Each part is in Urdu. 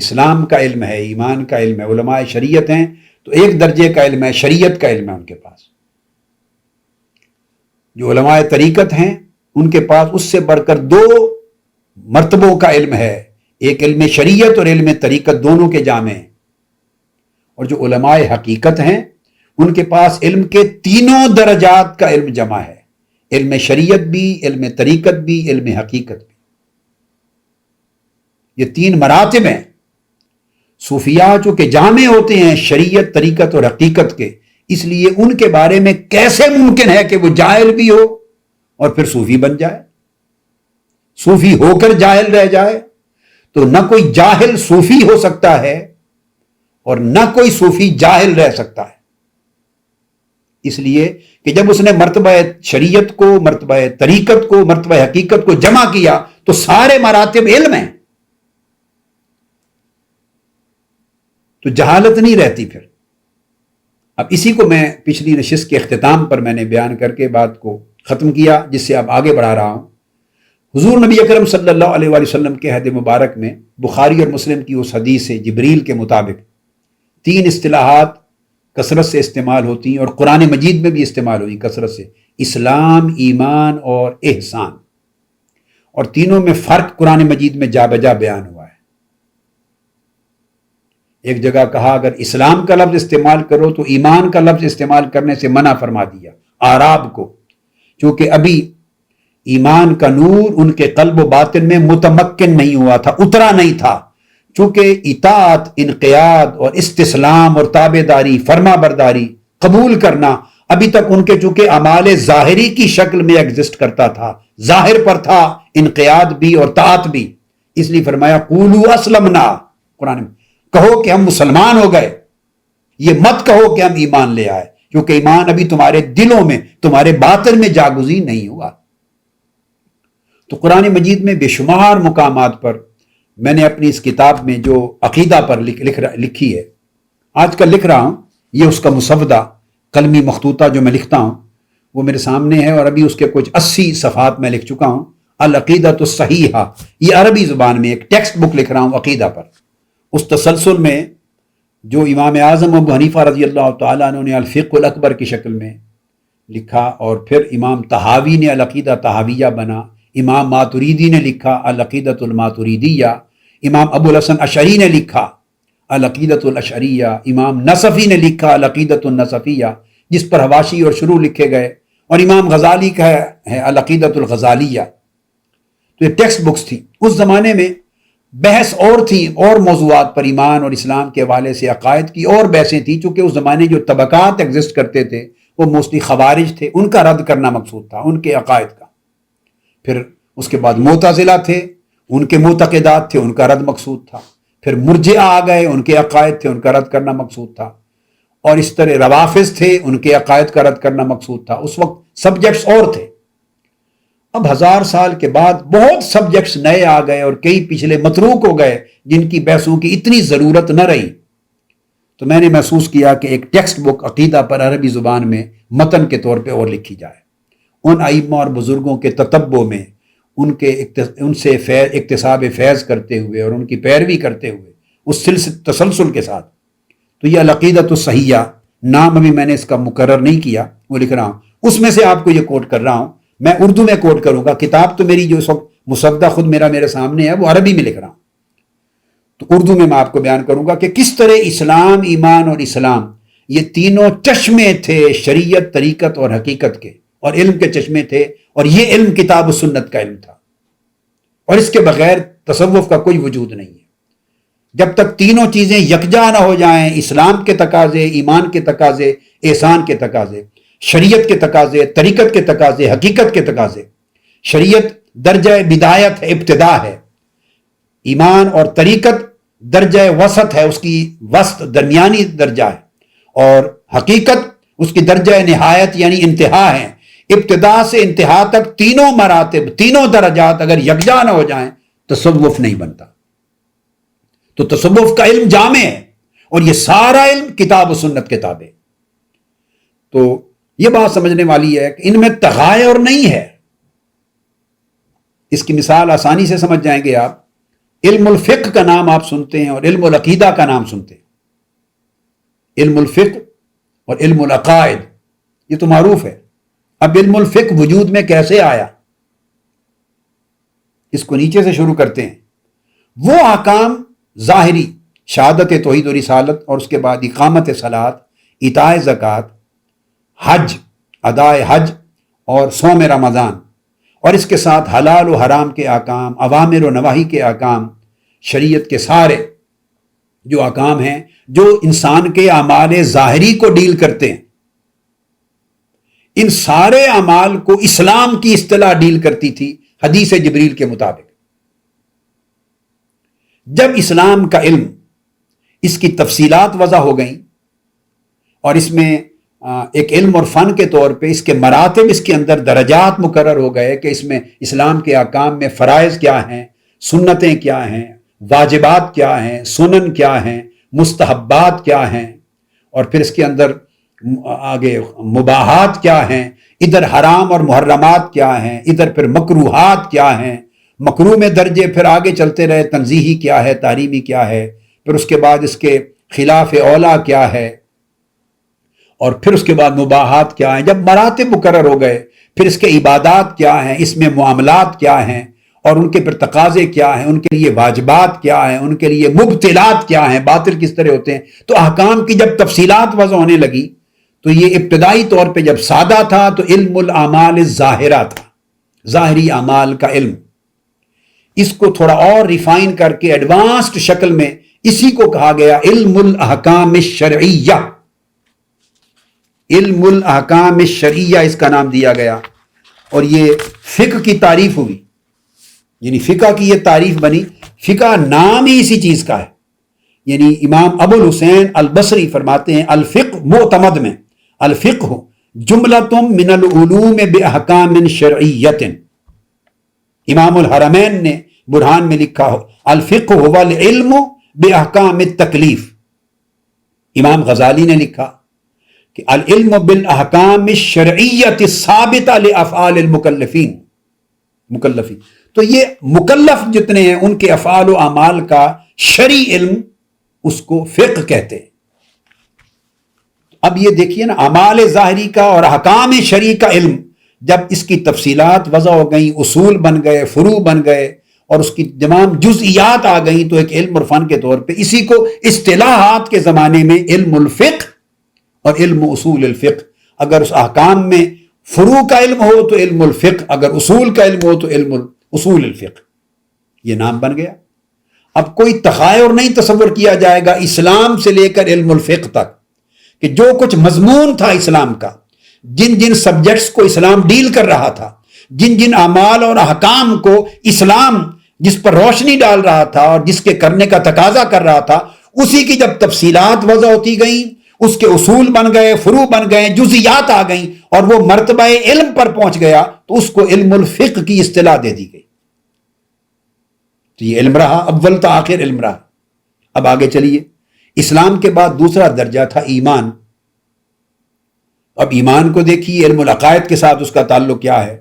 اسلام کا علم ہے، ایمان کا علم ہے، علماء شریعت ہیں تو ایک درجے کا علم ہے، شریعت کا علم ہے ان کے پاس. جو علماء طریقت ہیں ان کے پاس اس سے بڑھ کر 2 مرتبوں کا علم ہے، ایک علم شریعت اور علم طریقت دونوں کے جامع ہیں. اور جو علماء حقیقت ہیں ان کے پاس علم کے 3 درجات کا علم جمع ہے، علم شریعت بھی، علم طریقت بھی، علم حقیقت بھی. یہ 3 مراتب ہیں. صوفیاء جو کہ جامع ہوتے ہیں شریعت، طریقت اور حقیقت کے، اس لیے ان کے بارے میں کیسے ممکن ہے کہ وہ جاہل بھی ہو اور پھر صوفی بن جائے، صوفی ہو کر جاہل رہ جائے؟ تو نہ کوئی جاہل صوفی ہو سکتا ہے اور نہ کوئی صوفی جاہل رہ سکتا ہے. اس لیے کہ جب اس نے مرتبہ شریعت کو، مرتبہ طریقت کو، مرتبہ حقیقت کو جمع کیا تو سارے مراتب علم ہیں، تو جہالت نہیں رہتی پھر. اب اسی کو میں پچھلی نشست کے اختتام پر میں نے بیان کر کے بات کو ختم کیا، جس سے اب آگے بڑھا رہا ہوں. حضور نبی اکرم صلی اللہ علیہ وآلہ وسلم کے عہد مبارک میں بخاری اور مسلم کی اس حدیث جبریل کے مطابق 3 اصطلاحات کثرت سے استعمال ہوتی ہیں اور قرآن مجید میں بھی استعمال ہوئی کثرت سے: اسلام، ایمان اور احسان. اور تینوں میں فرق قرآن مجید میں جا بجا بیان ہوا ہے. ایک جگہ کہا اگر اسلام کا لفظ استعمال کرو تو ایمان کا لفظ استعمال کرنے سے منع فرما دیا اعراب کو، چونکہ ابھی ایمان کا نور ان کے قلب و باطن میں متمکن نہیں ہوا تھا، اترا نہیں تھا، چونکہ اطاعت، انقیاد اور استسلام اور تابعداری، فرما برداری، قبول کرنا ابھی تک ان کے چونکہ اعمال ظاہری کی شکل میں ایگزسٹ کرتا تھا، ظاہر پر تھا انقیاد بھی اور طاعت بھی. اس لیے فرمایا قولوا اسلمنا، قرآن میں کہو کہ ہم مسلمان ہو گئے، یہ مت کہو کہ ہم ایمان لے آئے، کیونکہ ایمان ابھی تمہارے دلوں میں، تمہارے باطن میں جاگزین نہیں ہوا. تو قرآن مجید میں بے شمار مقامات پر میں نے اپنی اس کتاب میں جو عقیدہ پر لکھی ہے، آج کل لکھ رہا ہوں، یہ اس کا مسودہ قلمی مخطوطہ جو میں لکھتا ہوں وہ میرے سامنے ہے، اور ابھی اس کے کچھ 80 صفحات میں لکھ چکا ہوں. العقیدۃ الصحیحہ، یہ عربی زبان میں ایک ٹیکسٹ بک لکھ رہا ہوں عقیدہ پر. اس تسلسل میں جو امام اعظم ابو حنیفہ رضی اللہ تعالیٰ عنہ نے الفقہ الاکبر کی شکل میں لکھا، اور پھر امام طحاوی نے العقیدہ طحاویہ بنا، امام ماتریدی نے لکھا العقیدۃ الماتریدیہ، امام ابو الحسن اشعری نے لکھا العقیدۃ الاشعریہ، امام نصفی نے لکھا العقیدۃ النصفیہ جس پر حواشی اور شروح لکھے گئے، اور امام غزالی کا ہے العقیدۃ الغزالیہ. تو یہ ٹیکسٹ بکس تھی. اس زمانے میں بحث اور تھی، اور موضوعات پر ایمان اور اسلام کے حوالے سے عقائد کی اور بحثیں تھیں، چونکہ اس زمانے جو طبقات ایگزسٹ کرتے تھے وہ موسٹلی خوارج تھے، ان کا رد کرنا مقصود تھا، ان کے عقائد کا. پھر اس کے بعد معتزلہ تھے، ان کے معتقدات تھے، ان کا رد مقصود تھا. پھر مرجئہ آ گئے، ان کے عقائد تھے، ان کا رد کرنا مقصود تھا. اور اس طرح روافض تھے، ان کے عقائد کا رد کرنا مقصود تھا. اس وقت سبجیکٹس اور تھے. اب 1000 سال کے بعد بہت سبجیکٹس نئے آ گئے اور کئی پچھلے متروک ہو گئے جن کی بحثوں کی اتنی ضرورت نہ رہی. تو میں نے محسوس کیا کہ ایک ٹیکسٹ بک عقیدہ پر عربی زبان میں متن کے طور پہ اور لکھی جائے، ان ائمہ اور بزرگوں کے تتبع میں، ان سے اکتساب فیض کرتے ہوئے اور ان کی پیروی کرتے ہوئے اس تسلسل کے ساتھ. تو یہ العقیدۃ الصحیحہ نام ابھی میں نے اس کا مقرر نہیں کیا، وہ لکھ رہا ہوں. اس میں سے آپ کو یہ کوٹ کر رہا ہوں، میں اردو میں کوٹ کروں گا. کتاب تو میری جو اس وقت مسودہ خود میرے سامنے ہے وہ عربی میں لکھ رہا ہوں، تو اردو میں آپ کو بیان کروں گا کہ کس طرح اسلام، ایمان اور اسلام یہ تینوں چشمے تھے شریعت، طریقت اور حقیقت کے، اور علم کے چشمے تھے. اور یہ علم کتاب و سنت کا علم تھا، اور اس کے بغیر تصوف کا کوئی وجود نہیں ہے. جب تک تینوں چیزیں یکجا نہ ہو جائیں، اسلام کے تقاضے، ایمان کے تقاضے، احسان کے تقاضے، شریعت کے تقاضے، طریقت کے تقاضے، حقیقت کے تقاضے. شریعت درجہ بدایت ہے، ابتدا ہے. ایمان اور طریقت درجہ وسط ہے، اس کی وسط درمیانی درجہ ہے. اور حقیقت اس کی درجہ نہایت یعنی انتہا ہے. ابتدا سے انتہا تک تینوں مراتب، تینوں درجات اگر یکجا نہ ہو جائیں تصوف نہیں بنتا. تو تصوف کا علم جامع ہے، اور یہ سارا علم کتاب و سنت کے تابع. تو یہ بات سمجھنے والی ہے کہ ان میں تغایر نہیں ہے. اس کی مثال آسانی سے سمجھ جائیں گے آپ علم الفقہ کا نام آپ سنتے ہیں اور علم العقیدہ کا نام سنتے ہیں، علم الفقہ اور علم العقائد یہ تو معروف ہے۔ اب علم الفقہ وجود میں کیسے آیا، اس کو نیچے سے شروع کرتے ہیں۔ وہ احکام ظاہری، شہادت توحید و رسالت، اور اس کے بعد اقامت صلاۃ، ایتاء زکوٰۃ، حج، ادائے حج اور صوم رمضان، اور اس کے ساتھ حلال و حرام کے احکام، اوامر و نواہی کے احکام، شریعت کے سارے جو احکام ہیں جو انسان کے اعمال ظاہری کو ڈیل کرتے ہیں، ان سارے اعمال کو اسلام کی اصطلاح ڈیل کرتی تھی حدیث جبریل کے مطابق۔ جب اسلام کا علم، اس کی تفصیلات وضع ہو گئیں، اور اس میں ایک علم اور فن کے طور پہ اس کے مراتب، اس کے اندر درجات مقرر ہو گئے کہ اس میں اسلام کے احکام میں فرائض کیا ہیں، سنتیں کیا ہیں، واجبات کیا ہیں، سنن کیا ہیں، مستحبات کیا ہیں، اور پھر اس کے اندر آگے مباحات کیا ہیں، ادھر حرام اور محرمات کیا ہیں، ادھر پھر مکروہات کیا ہیں، مکروہ میں درجے پھر آگے چلتے رہے، تنزیہی کیا ہے، تحریمی کیا ہے، پھر اس کے بعد اس کے خلاف اولا کیا ہے، اور پھر اس کے بعد مباحات کیا ہیں۔ جب مراتب مقرر ہو گئے، پھر اس کے عبادات کیا ہیں، اس میں معاملات کیا ہیں، اور ان کے پھر تقاضے کیا ہیں، ان کے لیے واجبات کیا ہیں، ان کے لیے مبطلات کیا ہیں، باطل کس طرح ہوتے ہیں، تو احکام کی جب تفصیلات وضع ہونے لگی تو یہ ابتدائی طور پہ جب سادہ تھا تو علم الاعمال الظاہرہ تھا، ظاہری اعمال کا علم۔ اس کو تھوڑا اور ریفائن کر کے ایڈوانسڈ شکل میں اسی کو کہا گیا علم الاحکام الشرعیہ، علم الاحکام الشرعیہ اس کا نام دیا گیا، اور یہ فقہ کی تعریف ہوئی، یعنی فقہ کی یہ تعریف بنی۔ فقہ نام ہی اسی چیز کا ہے، یعنی امام ابو الحسین البصری فرماتے ہیں الفقہ معتمد میں الفقہ جملۃ من العلوم باحکام شرعیۃ۔ امام الحرمین نے برہان میں لکھا ہو الفقہ هو العلم باحکام التکلیف۔ امام غزالی نے لکھا کہ العلم بالاحکام الشرعیۃ الثابتہ لافعال المکلفین، تو یہ مکلف جتنے ہیں ان کے افعال و اعمال کا شرعی علم، اس کو فقہ کہتے ہیں۔ اب یہ دیکھیے نا، اعمال ظاہری کا اور احکام شرعی کا علم جب اس کی تفصیلات وضع ہو گئیں، اصول بن گئے، فروع بن گئے، اور اس کی تمام جزئیات آ گئیں، تو ایک علم اور فن کے طور پہ اسی کو اصطلاحات کے زمانے میں علم الفقہ اور علم اصول الفقہ، اگر اس احکام میں فروع کا علم ہو تو علم الفقہ، اگر اصول کا علم ہو تو علم اصول الفقہ، یہ نام بن گیا۔ اب کوئی تخیل نہیں تصور کیا جائے گا اسلام سے لے کر علم الفقہ تک کہ جو کچھ مضمون تھا اسلام کا، جن جن سبجیکٹس کو اسلام ڈیل کر رہا تھا، جن جن اعمال اور احکام کو اسلام جس پر روشنی ڈال رہا تھا اور جس کے کرنے کا تقاضا کر رہا تھا، اسی کی جب تفصیلات وضع ہوتی گئیں، اس کے اصول بن گئے، فروع بن گئے، جزئیات آ گئیں، اور وہ مرتبہ علم پر پہنچ گیا، تو اس کو علم الفقہ کی اصطلاح دے دی گئی۔ تو یہ علم رہا، اول تا آخر علم رہا۔ اب آگے چلیے، اسلام کے بعد دوسرا درجہ تھا ایمان۔ اب ایمان کو دیکھیے، علم العقائد کے ساتھ اس کا تعلق کیا ہے۔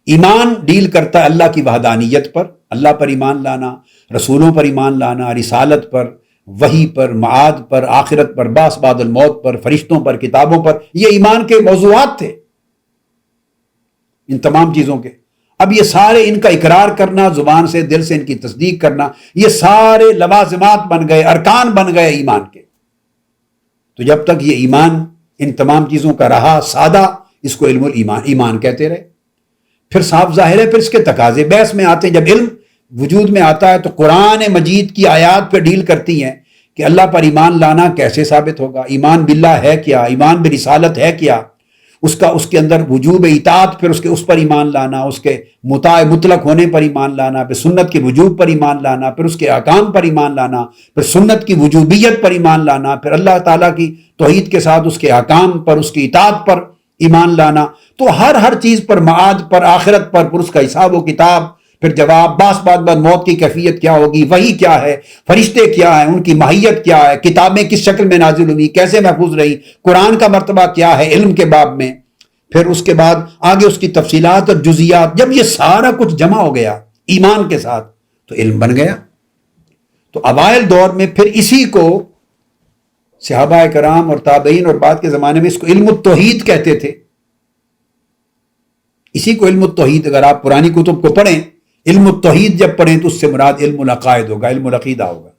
ایمان ڈیل کرتا ہے اللہ کی وحدانیت پر، اللہ پر ایمان لانا، رسولوں پر ایمان لانا، رسالت پر، وحی پر، معاد پر، آخرت پر، بعث بعد الموت پر، فرشتوں پر، کتابوں پر، یہ ایمان کے موضوعات تھے ان تمام چیزوں کے۔ اب یہ سارے ان کا اقرار کرنا، زبان سے دل سے ان کی تصدیق کرنا، یہ سارے لوازمات بن گئے، ارکان بن گئے ایمان کے۔ تو جب تک یہ ایمان ان تمام چیزوں کا رہا سادہ، اس کو علم الایمان، ایمان کہتے رہے۔ پھر صاف ظاہر ہے پھر اس کے تقاضے بحث میں آتے ہیں۔ جب علم وجود میں آتا ہے تو قرآن مجید کی آیات پہ ڈیل کرتی ہیں کہ اللہ پر ایمان لانا کیسے ثابت ہوگا، ایمان باللہ ہے کیا، ایمان برسالت ہے کیا، اس کے اندر وجوب اطاعت، پھر اس پر ایمان لانا، اس کے مطاع مطلق ہونے پر ایمان لانا، پھر سنت کے وجوب پر ایمان لانا، پھر اس کے احکام پر ایمان لانا، پھر سنت کی وجوبیت پر ایمان لانا، پھر اللہ تعالیٰ کی توحید کے ساتھ اس کے احکام پر، اس کی اطاعت پر ایمان لانا۔ تو ہر چیز پر، معاد پر، آخرت پر، پھر اس کا حساب و کتاب، پھر جواب، بعث بعد موت کی کیفیت کیا ہوگی، وحی کیا ہے، فرشتے کیا ہیں، ان کی ماہیت کیا ہے، کتابیں کس شکل میں نازل ہوئی، کیسے محفوظ رہی، قرآن کا مرتبہ کیا ہے علم کے باب میں، پھر اس کے بعد آگے اس کی تفصیلات اور جزیات۔ جب یہ سارا کچھ جمع ہو گیا ایمان کے ساتھ تو علم بن گیا۔ تو اوائل دور میں پھر اسی کو صحابہ کرام اور تابعین اور بعد کے زمانے میں اس کو علم التوحید کہتے تھے. اسی کو علم التوحید، اگر آپ پرانی کتب کو پڑھیں، علم التوحید جب پڑھیں تو اس سے مراد علم العقائد ہوگا، علم العقیدہ ہوگا.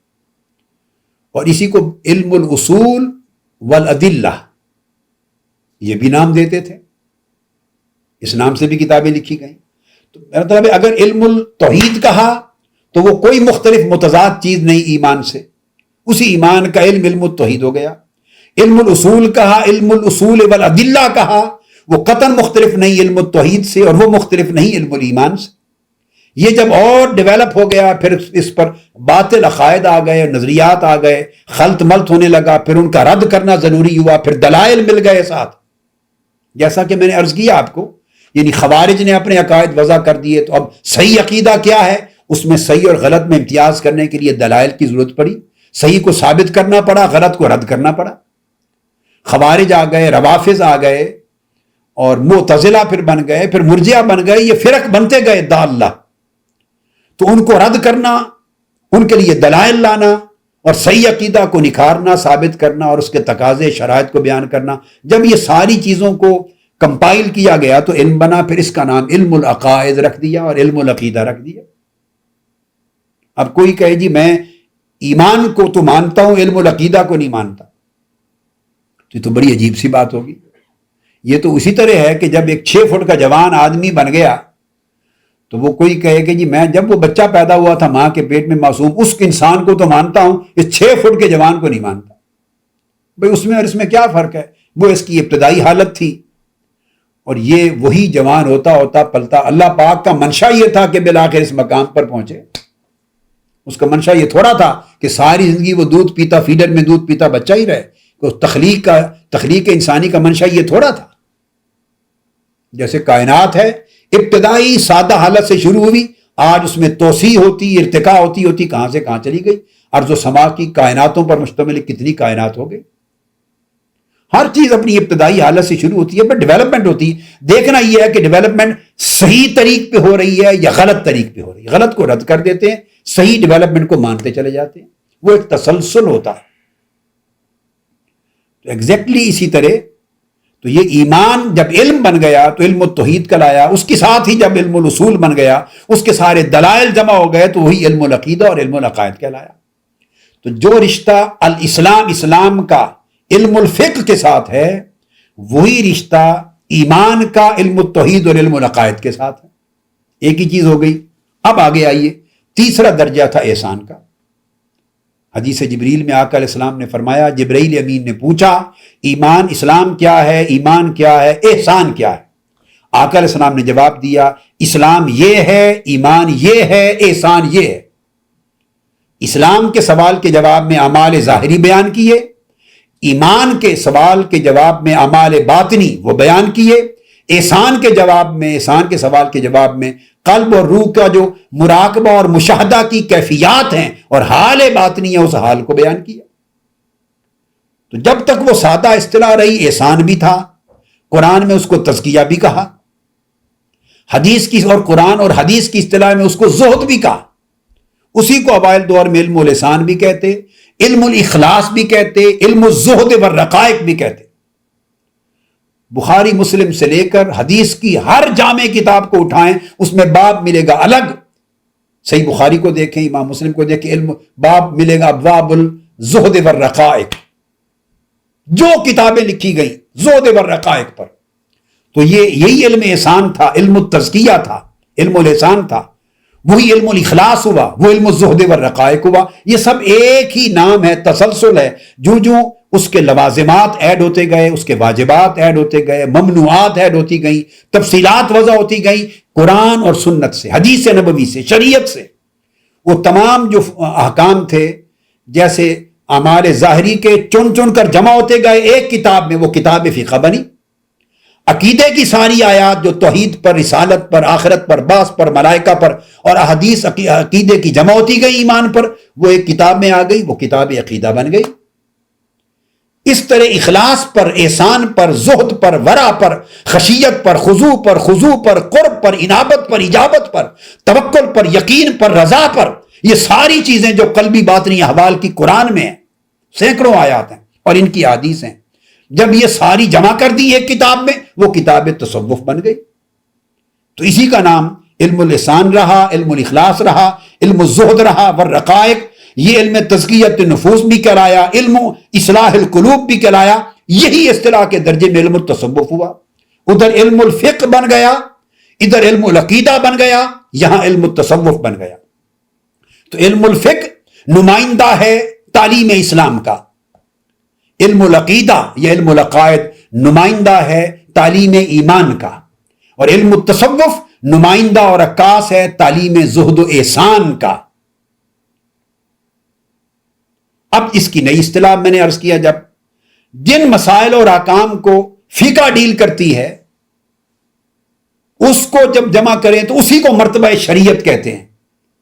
اور اسی کو علم الاصول والادلہ یہ بھی نام دیتے تھے، اس نام سے بھی کتابیں لکھی گئیں. تو مطلب اگر علم التوحید کہا تو وہ کوئی مختلف متضاد چیز نہیں ایمان سے، اسی ایمان کا علم علم التوحید ہو گیا. علم الاصول کہا، علم الاصول والادلہ کہا، وہ قطعاً مختلف نہیں علم التوحید سے، اور وہ مختلف نہیں علم الایمان سے. یہ جب اور ڈیولپ ہو گیا، پھر اس پر باطل عقائد آ گئے، نظریات آ گئے، خلط ملط ہونے لگا، پھر ان کا رد کرنا ضروری ہوا، پھر دلائل مل گئے ساتھ. جیسا کہ میں نے عرض کیا آپ کو، یعنی خوارج نے اپنے عقائد وضع کر دیے، تو اب صحیح عقیدہ کیا ہے، اس میں صحیح اور غلط میں امتیاز کرنے کے لیے دلائل کی ضرورت پڑی، صحیح کو ثابت کرنا پڑا، غلط کو رد کرنا پڑا. خوارج آ گئے، روافض آ گئے، اور معتزلہ پھر بن گئے، پھر مرجئہ بن گئے، یہ فرق بنتے گئے ضالہ. تو ان کو رد کرنا، ان کے لیے دلائل لانا، اور صحیح عقیدہ کو نکھارنا، ثابت کرنا، اور اس کے تقاضے شرائط کو بیان کرنا، جب یہ ساری چیزوں کو کمپائل کیا گیا تو علم بنا. پھر اس کا نام علم العقائد رکھ دیا اور علم العقیدہ رکھ دیا. اب کوئی کہے جی میں ایمان کو تو مانتا ہوں، علم العقیدہ کو نہیں مانتا، تو یہ تو بڑی عجیب سی بات ہوگی. یہ تو اسی طرح ہے کہ جب ایک 6 فٹ کا جوان آدمی بن گیا تو وہ کوئی کہے کہ جی میں جب وہ بچہ پیدا ہوا تھا ماں کے پیٹ میں معصوم، اس انسان کو تو مانتا ہوں، اس 6 فٹ کے جوان کو نہیں مانتا. بھئی اس میں اور اس میں کیا فرق ہے؟ وہ اس کی ابتدائی حالت تھی، اور یہ وہی جوان ہوتا ہوتا پلتا. اللہ پاک کا منشا یہ تھا کہ بالآخر اس مقام پر پہنچے. اس کا منشا یہ تھوڑا تھا کہ ساری زندگی وہ دودھ پیتا، فیڈر میں دودھ پیتا بچہ ہی رہے. تخلیق انسانی کا منشا یہ تھوڑا تھا. جیسے کائنات ہے، ابتدائی سادہ حالت سے شروع ہوئی، آج اس میں توسیع ہوتی، ارتقاء ہوتی کہاں سے کہاں چلی گئی. ارض و سما کی کائناتوں پر مشتمل کتنی کائنات ہو گئی. ہر چیز اپنی ابتدائی حالت سے شروع ہوتی ہے، پھر ڈیولپمنٹ ہوتی ہے. دیکھنا یہ ہے کہ ڈیولپمنٹ صحیح طریق پہ ہو رہی ہے یا غلط طریق پہ ہو رہی ہے. غلط کو رد کر دیتے ہیں، صحیح ڈیولپمنٹ کو مانتے چلے جاتے ہیں. وہ ایک تسلسل ہوتا ہے. تو ایگزیکٹلی اسی طرح تو یہ ایمان جب علم بن گیا تو علم التوحید کا لایا، اس کے ساتھ ہی جب علم الاصول بن گیا، اس کے سارے دلائل جمع ہو گئے تو وہی علم العقیدہ اور علم العقائد کہلایا. تو جو رشتہ اسلام کا علم الفقہ کے ساتھ ہے، وہی رشتہ ایمان کا علم التوحید اور علم العقائد کے ساتھ ہے. ایک ہی چیز ہو گئی. اب آگے آئیے، تیسرا درجہ تھا احسان کا. حدیث جبریل میں آقا علیہ السلام نے فرمایا، جبرائیل امین نے پوچھا ایمان اسلام کیا ہے، ایمان کیا ہے، احسان کیا ہے؟ آقا علیہ السلام نے جواب دیا اسلام یہ ہے، ایمان یہ ہے، احسان یہ ہے. اسلام کے سوال کے جواب میں اعمال ظاہری بیان کیے، ایمان کے سوال کے جواب میں اعمال باطنی وہ بیان کیے، احسان کے جواب میں، احسان کے سوال کے جواب میں قلب اور روح کا جو مراقبہ اور مشاہدہ کی کیفیات ہیں اور حال باطنی ہے اس حال کو بیان کیا. تو جب تک وہ سادہ اصطلاح رہی احسان بھی تھا، قرآن میں اس کو تزکیہ بھی کہا، حدیث کی اور قرآن اور حدیث کی اصطلاح میں اس کو زہد بھی کہا. اسی کو اوائل دور میں علم الاحسان بھی کہتے، علم الاخلاص بھی کہتے، علم الزہد والرقائق بھی کہتے. بخاری مسلم سے لے کر حدیث کی ہر جامع کتاب کو اٹھائیں، اس میں باب ملے گا الگ. صحیح بخاری کو دیکھیں، امام مسلم کو دیکھیں، علم باب ملے گا ابواب الزہد والرقائق. جو کتابیں لکھی گئیں زہد والرقائق پر، تو یہی علم احسان تھا، علم التزکیہ تھا، علم الاحسان تھا. وہی علم الاخلاص ہوا، وہ علم الزہد والرقائق ہوا. یہ سب ایک ہی نام ہے، تسلسل ہے. جو اس کے لوازمات ایڈ ہوتے گئے، اس کے واجبات ایڈ ہوتے گئے، ممنوعات ایڈ ہوتی گئیں، تفصیلات وضع ہوتی گئیں قرآن اور سنت سے، حدیث نبوی سے، شریعت سے. وہ تمام جو احکام تھے جیسے اعمال ظاہری کے چن کر جمع ہوتے گئے ایک کتاب میں، وہ کتاب فقہ بنی. عقیدے کی ساری آیات جو توحید پر، رسالت پر، آخرت پر، بعث پر، ملائکہ پر اور احادیث عقیدے کی جمع ہوتی گئی ایمان پر، وہ ایک کتاب میں آ گئی، وہ کتاب عقیدہ بن گئی. اس طرح اخلاص پر، احسان پر، زہد پر، ورع پر، خشیت پر، خضوع پر، قرب پر، انابت پر، اجابت پر، توکل پر، یقین پر، رضا پر، یہ ساری چیزیں جو قلبی باطنی احوال کی قرآن میں ہیں، سینکڑوں آیات ہیں اور ان کی احادیث ہیں، جب یہ ساری جمع کر دی ایک کتاب میں، وہ کتاب تصوف بن گئی۔ تو اسی کا نام علم اللسان رہا، علم الاخلاص رہا، علم الزہد رہا، والرقائق، یہ علم تزکیت النفوس بھی کہلایا، علم اصلاح القلوب بھی کہلایا۔ یہی اصطلاح کے درجے میں علم التصوف ہوا۔ ادھر علم الفقہ بن گیا، ادھر علم العقیدہ بن گیا، یہاں علم التصوف بن گیا۔ تو علم الفقہ نمائندہ ہے تعلیم اسلام کا، علم العقیدہ یا علم العقائد نمائندہ ہے تعلیم ایمان کا، اور علم التصوف نمائندہ اور عکاس ہے تعلیم زہد و احسان کا۔ اب اس کی نئی اصطلاح میں نے عرض کیا، جب جن مسائل اور احکام کو فقہ ڈیل کرتی ہے اس کو جب جمع کریں تو اسی کو مرتبہ شریعت کہتے ہیں۔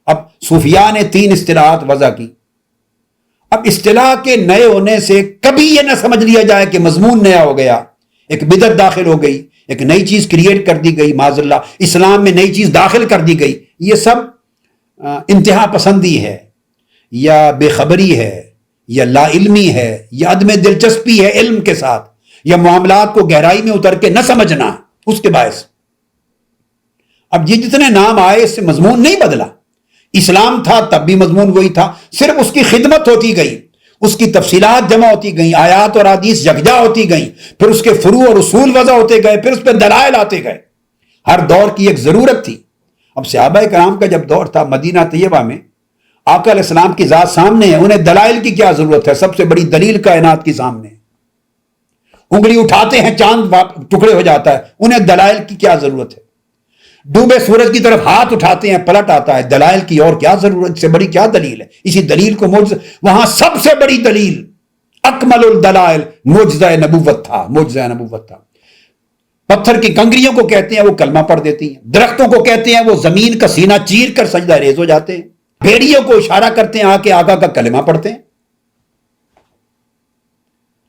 اب صوفیاء نے 3 اصطلاحات وضع کی۔ اب اصطلاح کے نئے ہونے سے کبھی یہ نہ سمجھ لیا جائے کہ مضمون نیا ہو گیا، ایک بدعت داخل ہو گئی، ایک نئی چیز کریٹ کر دی گئی، معاذ اللہ اسلام میں نئی چیز داخل کر دی گئی۔ یہ سب انتہا پسندی ہے، یا بے خبری ہے، یا لا علمی ہے، یا عدم دلچسپی ہے علم کے ساتھ، یا معاملات کو گہرائی میں اتر کے نہ سمجھنا اس کے باعث۔ اب یہ جتنے نام آئے اس سے مضمون نہیں بدلا، اسلام تھا تب بھی مضمون وہی تھا، صرف اس کی خدمت ہوتی گئی، اس کی تفصیلات جمع ہوتی گئیں، آیات اور حدیث یکجا ہوتی گئیں، پھر اس کے فروع اور اصول وضع ہوتے گئے، پھر اس پہ دلائل آتے گئے۔ ہر دور کی ایک ضرورت تھی۔ اب صحابہ کرام کا جب دور تھا مدینہ طیبہ میں، آقا علیہ السلام کی ذات سامنے ہے، انہیں دلائل کی کیا ضرورت ہے؟ سب سے بڑی دلیل کائنات کی سامنے ہے، انگلی اٹھاتے ہیں چاند ٹکڑے ہو جاتا ہے، انہیں دلائل کی کیا ضرورت ہے؟ ڈوبے سورج کی طرف ہاتھ اٹھاتے ہیں پلٹ آتا ہے، دلائل کی اور کیا ضرورت؟ اس سے بڑی کیا دلیل ہے؟ اسی دلیل کو وہاں سب سے بڑی دلیل اکمل الدلائل معجزہ نبوت تھا، معجزہ نبوت تھا۔ پتھر کی کنکریوں کو کہتے ہیں وہ کلمہ پڑھ دیتی ہیں، درختوں کو کہتے ہیں وہ زمین کا سینہ چیر کر سجدہ ریز ہو جاتے ہیں، بھیڑیوں کو اشارہ کرتے ہیں آ کے آقا کا کلمہ پڑھتے ہیں۔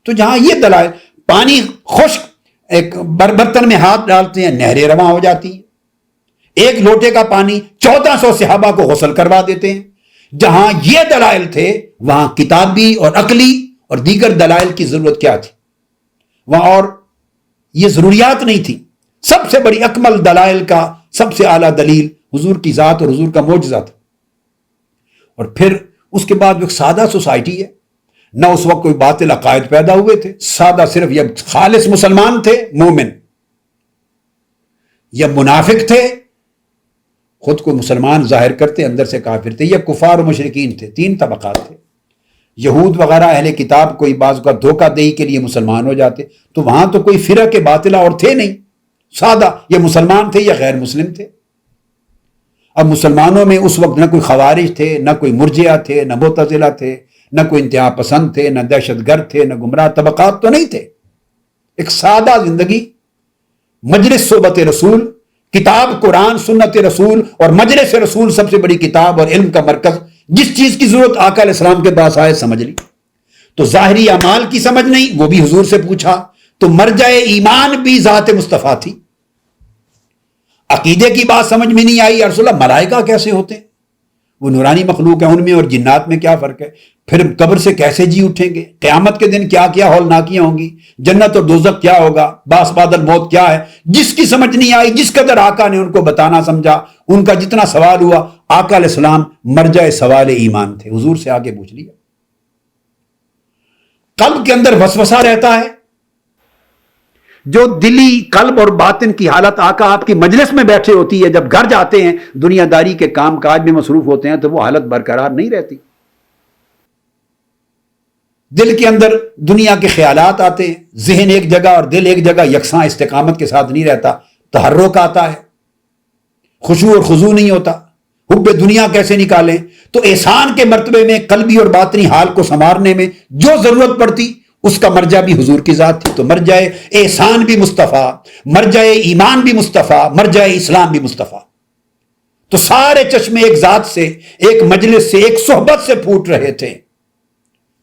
تو جہاں یہ دلائل، پانی خشک ایک برتن میں ہاتھ ڈالتے ہیں نہریں رواں ہو جاتی ہیں، ایک لوٹے کا پانی 1400 صحابہ کو غسل کروا دیتے ہیں۔ جہاں یہ دلائل تھے وہاں کتابی اور عقلی اور دیگر دلائل کی ضرورت کیا تھی؟ وہاں اور یہ ضروریات نہیں تھی۔ سب سے بڑی اکمل دلائل کا سب سے اعلیٰ دلیل حضور کی ذات اور حضور کا معجزہ تھا۔ اور پھر اس کے بعد ایک سادہ سوسائٹی ہے، نہ اس وقت کوئی باطل عقائد پیدا ہوئے تھے، سادہ صرف یا خالص مسلمان تھے مومن، یا منافق تھے خود کو مسلمان ظاہر کرتے اندر سے کافر تھے، یا کفار و مشرکین تھے۔ 3 طبقات تھے۔ یہود وغیرہ اہل کتاب کوئی بعض کا دھوکہ دہی کے لیے مسلمان ہو جاتے، تو وہاں تو کوئی فرق باطلہ اور تھے نہیں، سادہ یا مسلمان تھے یا غیر مسلم تھے۔ اب مسلمانوں میں اس وقت نہ کوئی خوارج تھے، نہ کوئی مرجئہ تھے، نہ معتزلہ تھے، نہ کوئی انتہا پسند تھے، نہ دہشت گرد تھے، نہ گمراہ طبقات تو نہیں تھے۔ ایک سادہ زندگی، مجلس صحبت رسول، کتاب قرآن سنت رسول، اور مجلس رسول سب سے بڑی کتاب اور علم کا مرکز۔ جس چیز کی ضرورت آقا علیہ السلام کے پاس آئے سمجھ لی۔ تو ظاہری اعمال کی سمجھ نہیں، وہ بھی حضور سے پوچھا۔ تو مرجع ایمان بھی ذات مصطفیٰ تھی۔ عقیدے کی بات سمجھ میں نہیں آئی، یا رسول اللہ ملائکہ کیسے ہوتے ہیں؟ وہ نورانی مخلوق ہیں، ان میں اور جنات میں کیا فرق ہے؟ پھر قبر سے کیسے جی اٹھیں گے؟ قیامت کے دن کیا کیا ہولناکیاں ہوں گی؟ جنت اور دوزخ کیا ہوگا؟ باس بعد الموت کیا ہے؟ جس کی سمجھ نہیں آئی، جس قدر آقا نے ان کو بتانا سمجھا، ان کا جتنا سوال ہوا، آقا علیہ السلام مرجع سوال ایمان تھے، حضور سے آگے پوچھ لیا۔ قلب کے اندر وسوسہ رہتا ہے، جو دلی قلب اور باطن کی حالت آقا آپ کی مجلس میں بیٹھے ہوتی ہے، جب گھر جاتے ہیں دنیا داری کے کام کاج میں مصروف ہوتے ہیں تو وہ حالت برقرار نہیں رہتی۔ دل کے اندر دنیا کے خیالات آتے ہیں، ذہن ایک جگہ اور دل ایک جگہ یکساں استقامت کے ساتھ نہیں رہتا، تحرک آتا ہے، خشوع اور خضوع نہیں ہوتا۔ حب دنیا کیسے نکالیں؟ تو احسان کے مرتبے میں قلبی اور باطنی حال کو سنوارنے میں جو ضرورت پڑتی اس کا مرجع بھی حضور کی ذات تھی۔ تو مرجع احسان بھی مصطفیٰ، مرجع ایمان بھی مصطفیٰ، مرجع اسلام بھی مصطفیٰ۔ تو سارے چشمے ایک ذات سے، ایک مجلس سے، ایک صحبت سے پھوٹ رہے تھے۔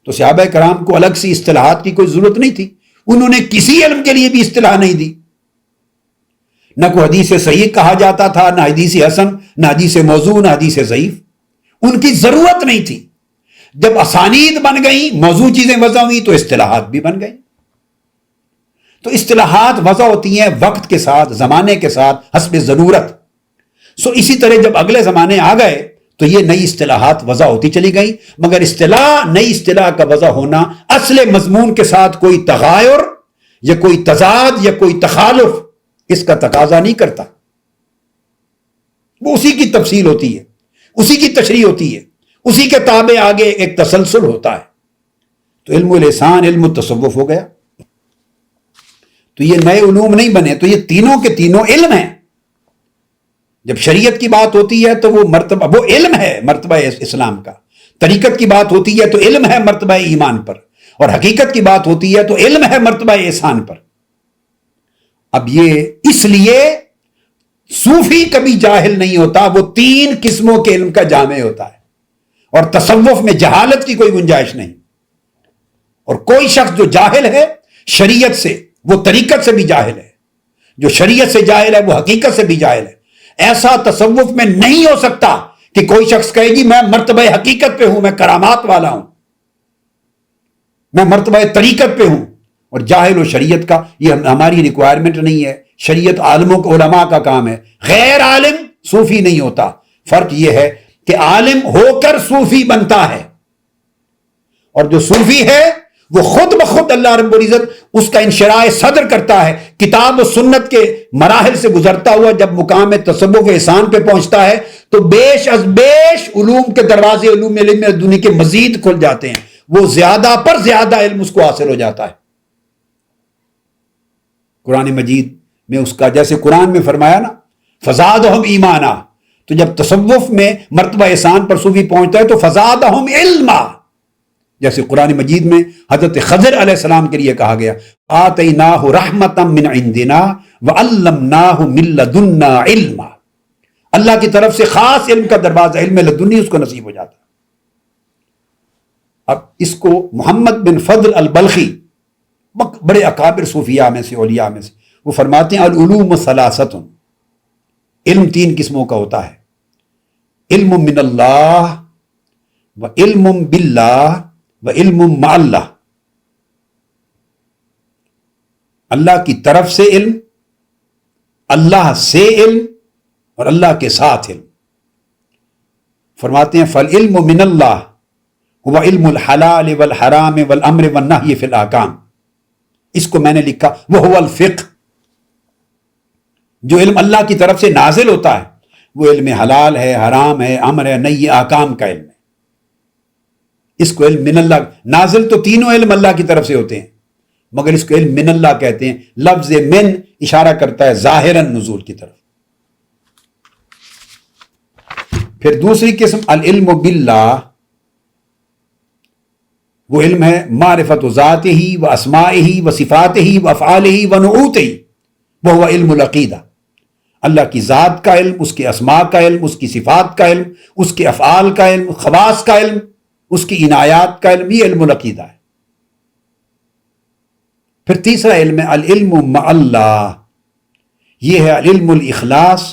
تو صحابہ کرام کو الگ سی اصطلاحات کی کوئی ضرورت نہیں تھی، انہوں نے کسی علم کے لیے بھی اصطلاح نہیں دی۔ نہ کوئی حدیث صحیح کہا جاتا تھا، نہ حدیث حسن، نہ حدیث موضوع، نہ حدیث ضعیف۔ ان کی ضرورت نہیں تھی. جب اسانید بن گئی، موضوع چیزیں وضع ہوئی، تو اصطلاحات بھی بن گئی. تو اصطلاحات وضع ہوتی ہیں وقت کے ساتھ، زمانے کے ساتھ، حسب ضرورت. اسی طرح جب اگلے زمانے آ گئے تو یہ نئی اصطلاحات وضع ہوتی چلی گئی. مگر نئی اصطلاح کا وضع ہونا اصل مضمون کے ساتھ کوئی تغایر یا کوئی تضاد یا کوئی تخالف اس کا تقاضا نہیں کرتا. وہ اسی کی تفصیل ہوتی ہے، اسی کی تشریح ہوتی ہے، اسی کے تابع آگے ایک تسلسل ہوتا ہے. تو علم اللسان علم التصوف ہو گیا. تو یہ نئے علوم نہیں بنے، تو یہ تینوں کے تینوں علم ہیں. جب شریعت کی بات ہوتی ہے تو وہ علم ہے مرتبہ اسلام کا. طریقت کی بات ہوتی ہے تو علم ہے مرتبہ ایمان پر. اور حقیقت کی بات ہوتی ہے تو علم ہے مرتبہ احسان پر. اب یہ اس لیے صوفی کبھی جاہل نہیں ہوتا، وہ تین قسموں کے علم کا جامع ہوتا ہے. اور تصوف میں جہالت کی کوئی گنجائش نہیں. اور کوئی شخص جو جاہل ہے شریعت سے، وہ طریقت سے بھی جاہل ہے. جو شریعت سے جاہل ہے وہ حقیقت سے بھی جاہل ہے. ایسا تصوف میں نہیں ہو سکتا کہ کوئی شخص کہے گی میں مرتبہ حقیقت پہ ہوں، میں کرامات والا ہوں، میں مرتبہ طریقت پہ ہوں. اور جاہل و شریعت کا یہ ہماری ریکوائرمنٹ نہیں ہے. شریعت عالموں کے علماء کا کام ہے. غیر عالم صوفی نہیں ہوتا. فرق یہ ہے کہ عالم ہو کر صوفی بنتا ہے، اور جو صوفی ہے وہ خود بخود اللہ رب العزت اس کا انشراح صدر کرتا ہے. کتاب و سنت کے مراحل سے گزرتا ہوا جب مقام تصوف احسان پہ پہنچتا ہے تو بیش از بیش علوم کے دروازے، علوم دنیا کے مزید کھل جاتے ہیں. وہ زیادہ پر زیادہ علم اس کو حاصل ہو جاتا ہے. قرآن مجید میں اس کا، جیسے قرآن میں فرمایا نا فزادہم ایمانا، تو جب تصوف میں مرتبہ احسان پر صوفی پہنچتا ہے تو فزادہم علما. جیسے قرآن مجید میں حضرت خضر علیہ السلام کے لیے کہا گیا آتیناہ رحمتا من عندنا وعلمناہ من لدنا علما. اللہ کی طرف سے خاص علم کا دروازہ، علم لدنی اس کو نصیب ہو جاتا. اب اس کو محمد بن فضل البلخی، بڑے اکابر صوفیاء میں سے، اولیاء میں سے، وہ فرماتے ہیں العلوم ثلاثۃ، علم تین قسموں کا ہوتا ہے. علم من اللہ و علم باللہ و علم مع اللہ. اللہ کی طرف سے علم، اللہ سے علم، اور اللہ کے ساتھ علم. فرماتے ہیں فالعلم من اللہ هو علم الحلال والحرام والامر والنہی فی الاحکام. اس کو میں نے لکھا وہ الفقہ. جو علم اللہ کی طرف سے نازل ہوتا ہے وہ علم حلال ہے، حرام ہے، امر ہے، نہی، احکام کا علم ہے. اس کو علم من اللہ. نازل تو تینوں علم اللہ کی طرف سے ہوتے ہیں، مگر اس کو علم من اللہ کہتے ہیں. لفظ من اشارہ کرتا ہے ظاہراً نزول کی طرف. پھر دوسری قسم العلم باللہ، وہ علم ہے معرفت ذاتہ و اسمائہ و صفاتہ و افعالہ و نعوتہ، وہ علم العقیدہ. اللہ کی ذات کا علم، اس کے اسماء کا علم، اس کی صفات کا علم، اس کے افعال کا علم، خواص کا علم، اس کی عنایات کا علم، یہ علم العقیدہ ہے. پھر تیسرا علم ہے العلم مع اللہ. یہ ہے العلم الاخلاص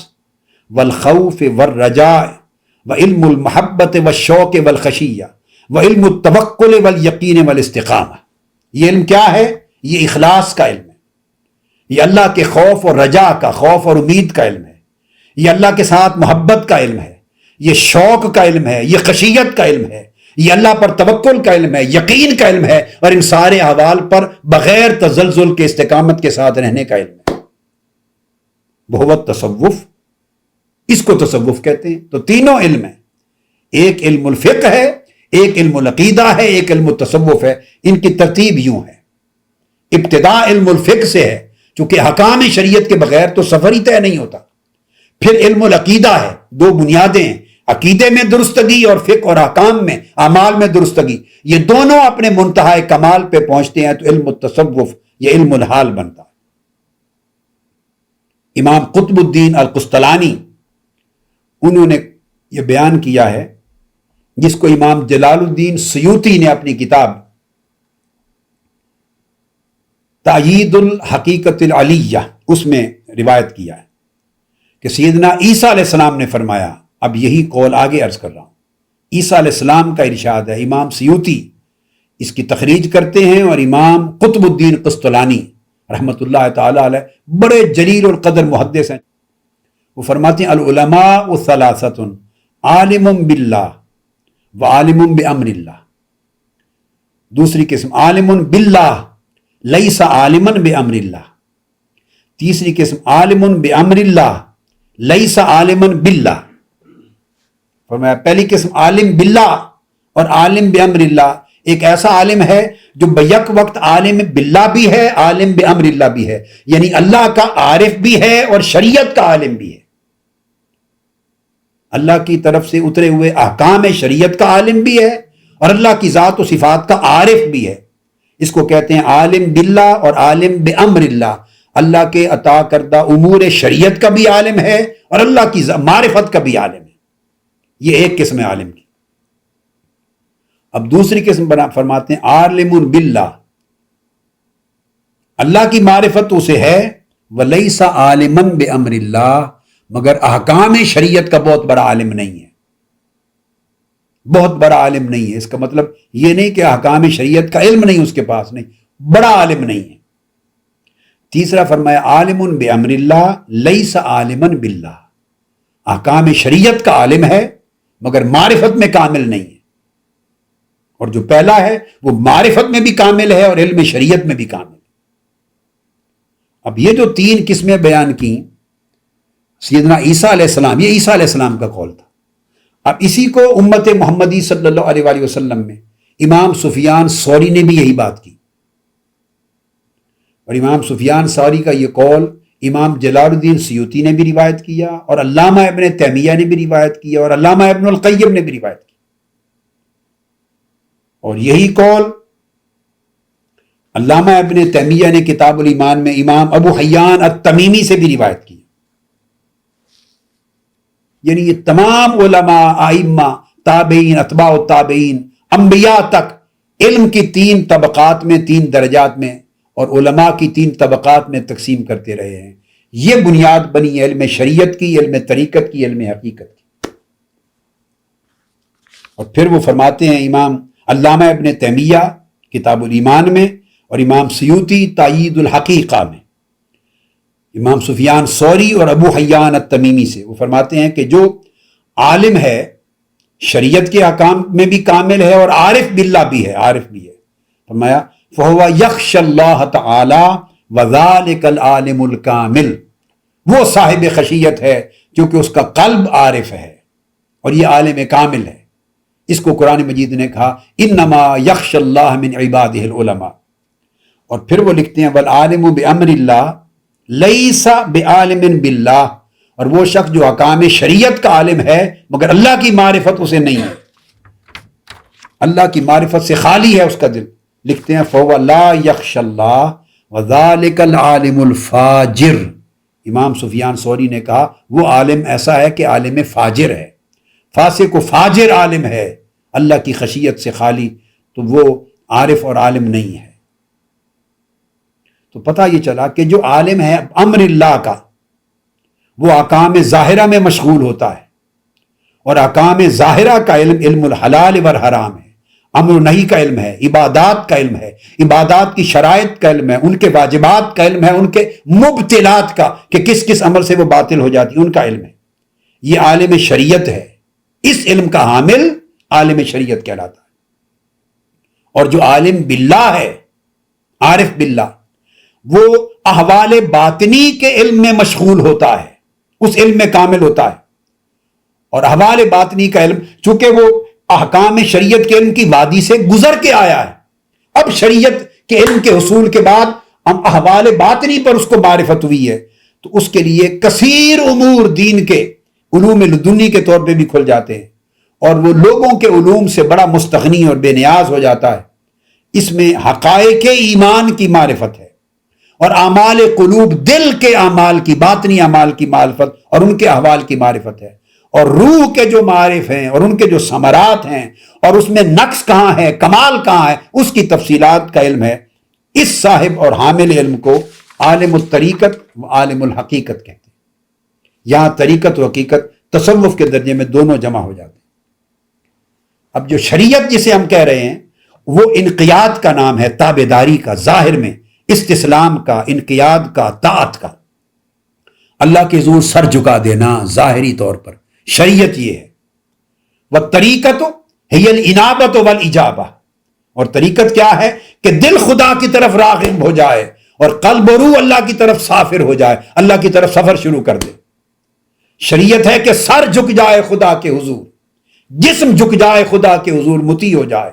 والخوف والرجاء وعلم المحبت والشوق والخشیہ وعلم التوکل والیقین والاستقامہ. یہ علم کیا ہے؟ یہ اخلاص کا علم ہے. یہ اللہ کے خوف اور رجا کا، خوف اور امید کا علم ہے. یہ اللہ کے ساتھ محبت کا علم ہے. یہ شوق کا علم ہے. یہ خشیت کا علم ہے. یہ اللہ پر توکل کا علم ہے، یقین کا علم ہے، اور ان سارے احوال پر بغیر تزلزل کے استقامت کے ساتھ رہنے کا علم ہے. بہت تصوف، اس کو تصوف کہتے ہیں. تو تینوں علم ہیں. ایک علم الفقہ ہے، ایک علم العقیدہ ہے، ایک علم التصوف ہے. ان کی ترتیب یوں ہے. ابتدا علم الفقہ سے ہے، چونکہ حکام شریعت کے بغیر تو سفر ہی طے نہیں ہوتا. پھر علم العقیدہ ہے، دو بنیادیں ہیں، عقیدے میں درستگی اور فقہ اور احکام میں، اعمال میں درستگی. یہ دونوں اپنے منتہا کمال پہ پہنچتے ہیں تو علم التصوف یہ علم الحال بنتا ہے. امام قطب الدین القسطلانی انہوں نے یہ بیان کیا ہے، جس کو امام جلال الدین سیوطی نے اپنی کتاب تأیید الحقیقت العلیہ اس میں روایت کیا ہے کہ سیدنا عیسیٰ علیہ السلام نے فرمایا، اب یہی قول آگے عرض کر رہا ہوں، عیسیٰ علیہ السلام کا ارشاد ہے، امام سیوطی اس کی تخریج کرتے ہیں، اور امام قطب الدین قسطلانی رحمۃ اللہ تعالی علیہ بڑے جلیل القدر محدث ہیں، وہ فرماتے ہیں العلماء ثلاثۃ عالم باللہ وعالم بامر اللہ، دوسری قسم عالم باللہ لیس عالما بامر اللہ، تیسری قسم عالم بامر اللہ لیس عالما باللہ۔ فرمایا پہلی قسم عالم باللہ اور عالم بامر اللہ، ایک ایسا عالم ہے جو بیک وقت عالم باللہ بھی ہے، عالم بامر اللہ بھی ہے، یعنی اللہ کا عارف بھی ہے اور شریعت کا عالم بھی ہے، اللہ کی طرف سے اترے ہوئے احکام شریعت کا عالم بھی ہے اور اللہ کی ذات و صفات کا عارف بھی ہے۔ اس کو کہتے ہیں عالم باللہ اور عالم بامر اللہ، اللہ کے عطا کردہ امور شریعت کا بھی عالم ہے اور اللہ کی معرفت کا بھی عالم ہے۔ یہ ایک قسم عالم کی۔ اب دوسری قسم فرماتے ہیں عالم باللہ، اللہ کی معرفت اسے ہے، ولیس عالما بامر اللہ، مگر احکام شریعت کا بہت بڑا عالم نہیں ہے، بہت بڑا عالم نہیں ہے۔ اس کا مطلب یہ نہیں کہ احکام شریعت کا علم نہیں اس کے پاس، نہیں، بڑا عالم نہیں ہے۔ تیسرا فرمایا عالم بامر اللہ لیس عالما باللہ، احکام شریعت کا عالم ہے مگر معرفت میں کامل نہیں ہے، اور جو پہلا ہے وہ معرفت میں بھی کامل ہے اور علم شریعت میں بھی کامل ہے۔ اب یہ جو تین قسمیں بیان کی سیدنا عیسیٰ علیہ السلام، یہ عیسیٰ علیہ السلام کا قول تھا۔ اب اسی کو امت محمدی صلی اللہ علیہ وآلہ وسلم میں امام سفیان ثوری نے بھی یہی بات کی، اور امام سفیان ثوری کا یہ قول امام جلال الدین سیوطی نے بھی روایت کیا، اور علامہ ابن تیمیہ نے بھی روایت کیا، اور علامہ ابن القیم نے بھی روایت کی، اور یہی قول علامہ ابن تیمیہ نے کتاب الایمان میں امام ابو حیان التمیمی سے بھی روایت کی۔ یعنی یہ تمام علماء، ائمہ، تابعین، اتباع التابعین، انبیاء تک علم کی تین طبقات میں، تین درجات میں، اور علماء کی تین طبقات میں تقسیم کرتے رہے ہیں۔ یہ بنیاد بنی علم شریعت کی، علم طریقت کی، علم حقیقت کی۔ اور پھر وہ فرماتے ہیں امام علامہ ابن تیمیہ کتاب الایمان میں، اور امام سیوطی تائید الحقیقہ میں، امام سفیان ثوری اور ابو حیان التمیمی سے، وہ فرماتے ہیں کہ جو عالم ہے شریعت کے احکام میں بھی کامل ہے اور عارف باللہ بھی ہے، عارف بھی ہے، فرمایا فَهُوَ يَخْشَ اللَّهَ تَعَالَى وَذَلِكَ الْعَالِمُ الْكَامِلُ، وہ صاحب خشیت ہے کیونکہ اس کا قلب عارف ہے اور یہ عالم کامل ہے۔ اس کو قرآن مجید نے کہا اِنَّمَا يَخْشَ اللَّهَ مِنْ عِبَادِهِ الْعُلَمَاء، اور پھر وہ لکھتے ہیں وَالْعَالِمُ بِأَمْرِ اللَّهِ لَيْسَ بِعَالِمٍ بِاللَّهِ، اور وہ شخص جو احکام شریعت کا عالم ہے مگر اللہ کی معرفت اسے نہیں ہے، اللہ کی معرفت سے خالی ہے اس کا دل، لکھتے ہیں فَهُوَ لَا يَخْشَ اللَّهَ وَذَلِكَ الْعَالِمُ الْفَاجِرُ، امام سفیان ثوری نے کہا وہ عالم ایسا ہے کہ عالم فاجر ہے، فاسق و فاجر عالم ہے، اللہ کی خشیت سے خالی، تو وہ عارف اور عالم نہیں ہے۔ تو پتہ یہ چلا کہ جو عالم ہے امر اللہ کا، وہ احکام ظاہرہ میں مشغول ہوتا ہے، اور احکام ظاہرہ کا علم علم الحلال والحرام ہے، امر نہیں کا علم ہے، عبادات کا علم ہے، عبادات کی شرائط کا علم ہے، ان کے واجبات کا علم ہے، ان کے مبطلات کا کہ کس کس عمل سے وہ باطل ہو جاتی ان کا علم ہے، یہ عالم شریعت ہے۔ اس علم کا حامل عالم شریعت کہلاتا ہے۔ اور جو عالم باللہ ہے، عارف باللہ، وہ احوال باطنی کے علم میں مشغول ہوتا ہے، اس علم میں کامل ہوتا ہے، اور احوال باطنی کا علم چونکہ وہ احکام شریعت کے علم کی وادی سے گزر کے آیا ہے، اب شریعت کے علم کے حصول کے بعد ہم احوال باطنی پر اس کو معرفت ہوئی ہے، تو اس کے لیے کثیر امور دین کے علوم لدنی کے طور پہ بھی کھل جاتے ہیں، اور وہ لوگوں کے علوم سے بڑا مستغنی اور بے نیاز ہو جاتا ہے۔ اس میں حقائق ایمان کی معرفت ہے، اور اعمال قلوب، دل کے اعمال کی، باطنی اعمال کی معرفت اور ان کے احوال کی معرفت ہے، اور روح کے جو معارف ہیں اور ان کے جو ثمرات ہیں اور اس میں نقص کہاں ہے، کمال کہاں ہے، اس کی تفصیلات کا علم ہے۔ اس صاحب اور حامل علم کو عالم الطریقت و عالم الحقیقت کہتے ہیں۔ یہاں طریقت و حقیقت تصوف کے درجے میں دونوں جمع ہو جاتے ہیں۔ اب جو شریعت جسے ہم کہہ رہے ہیں وہ انقیاد کا نام ہے، تابعداری کا، ظاہر میں استسلام کا، انقیاد کا، طاعت کا، اللہ کے حضور سر جھکا دینا ظاہری طور پر، شریعت یہ ہے۔ والطریقۃ ہی الانابۃ والاجابہ، اور طریقت کیا ہے کہ دل خدا کی طرف راغب ہو جائے اور قلب و روح اللہ کی طرف سافر ہو جائے، اللہ کی طرف سفر شروع کر دے۔ شریعت ہے کہ سر جھک جائے خدا کے حضور، جسم جھک جائے خدا کے حضور، مطیع ہو جائے۔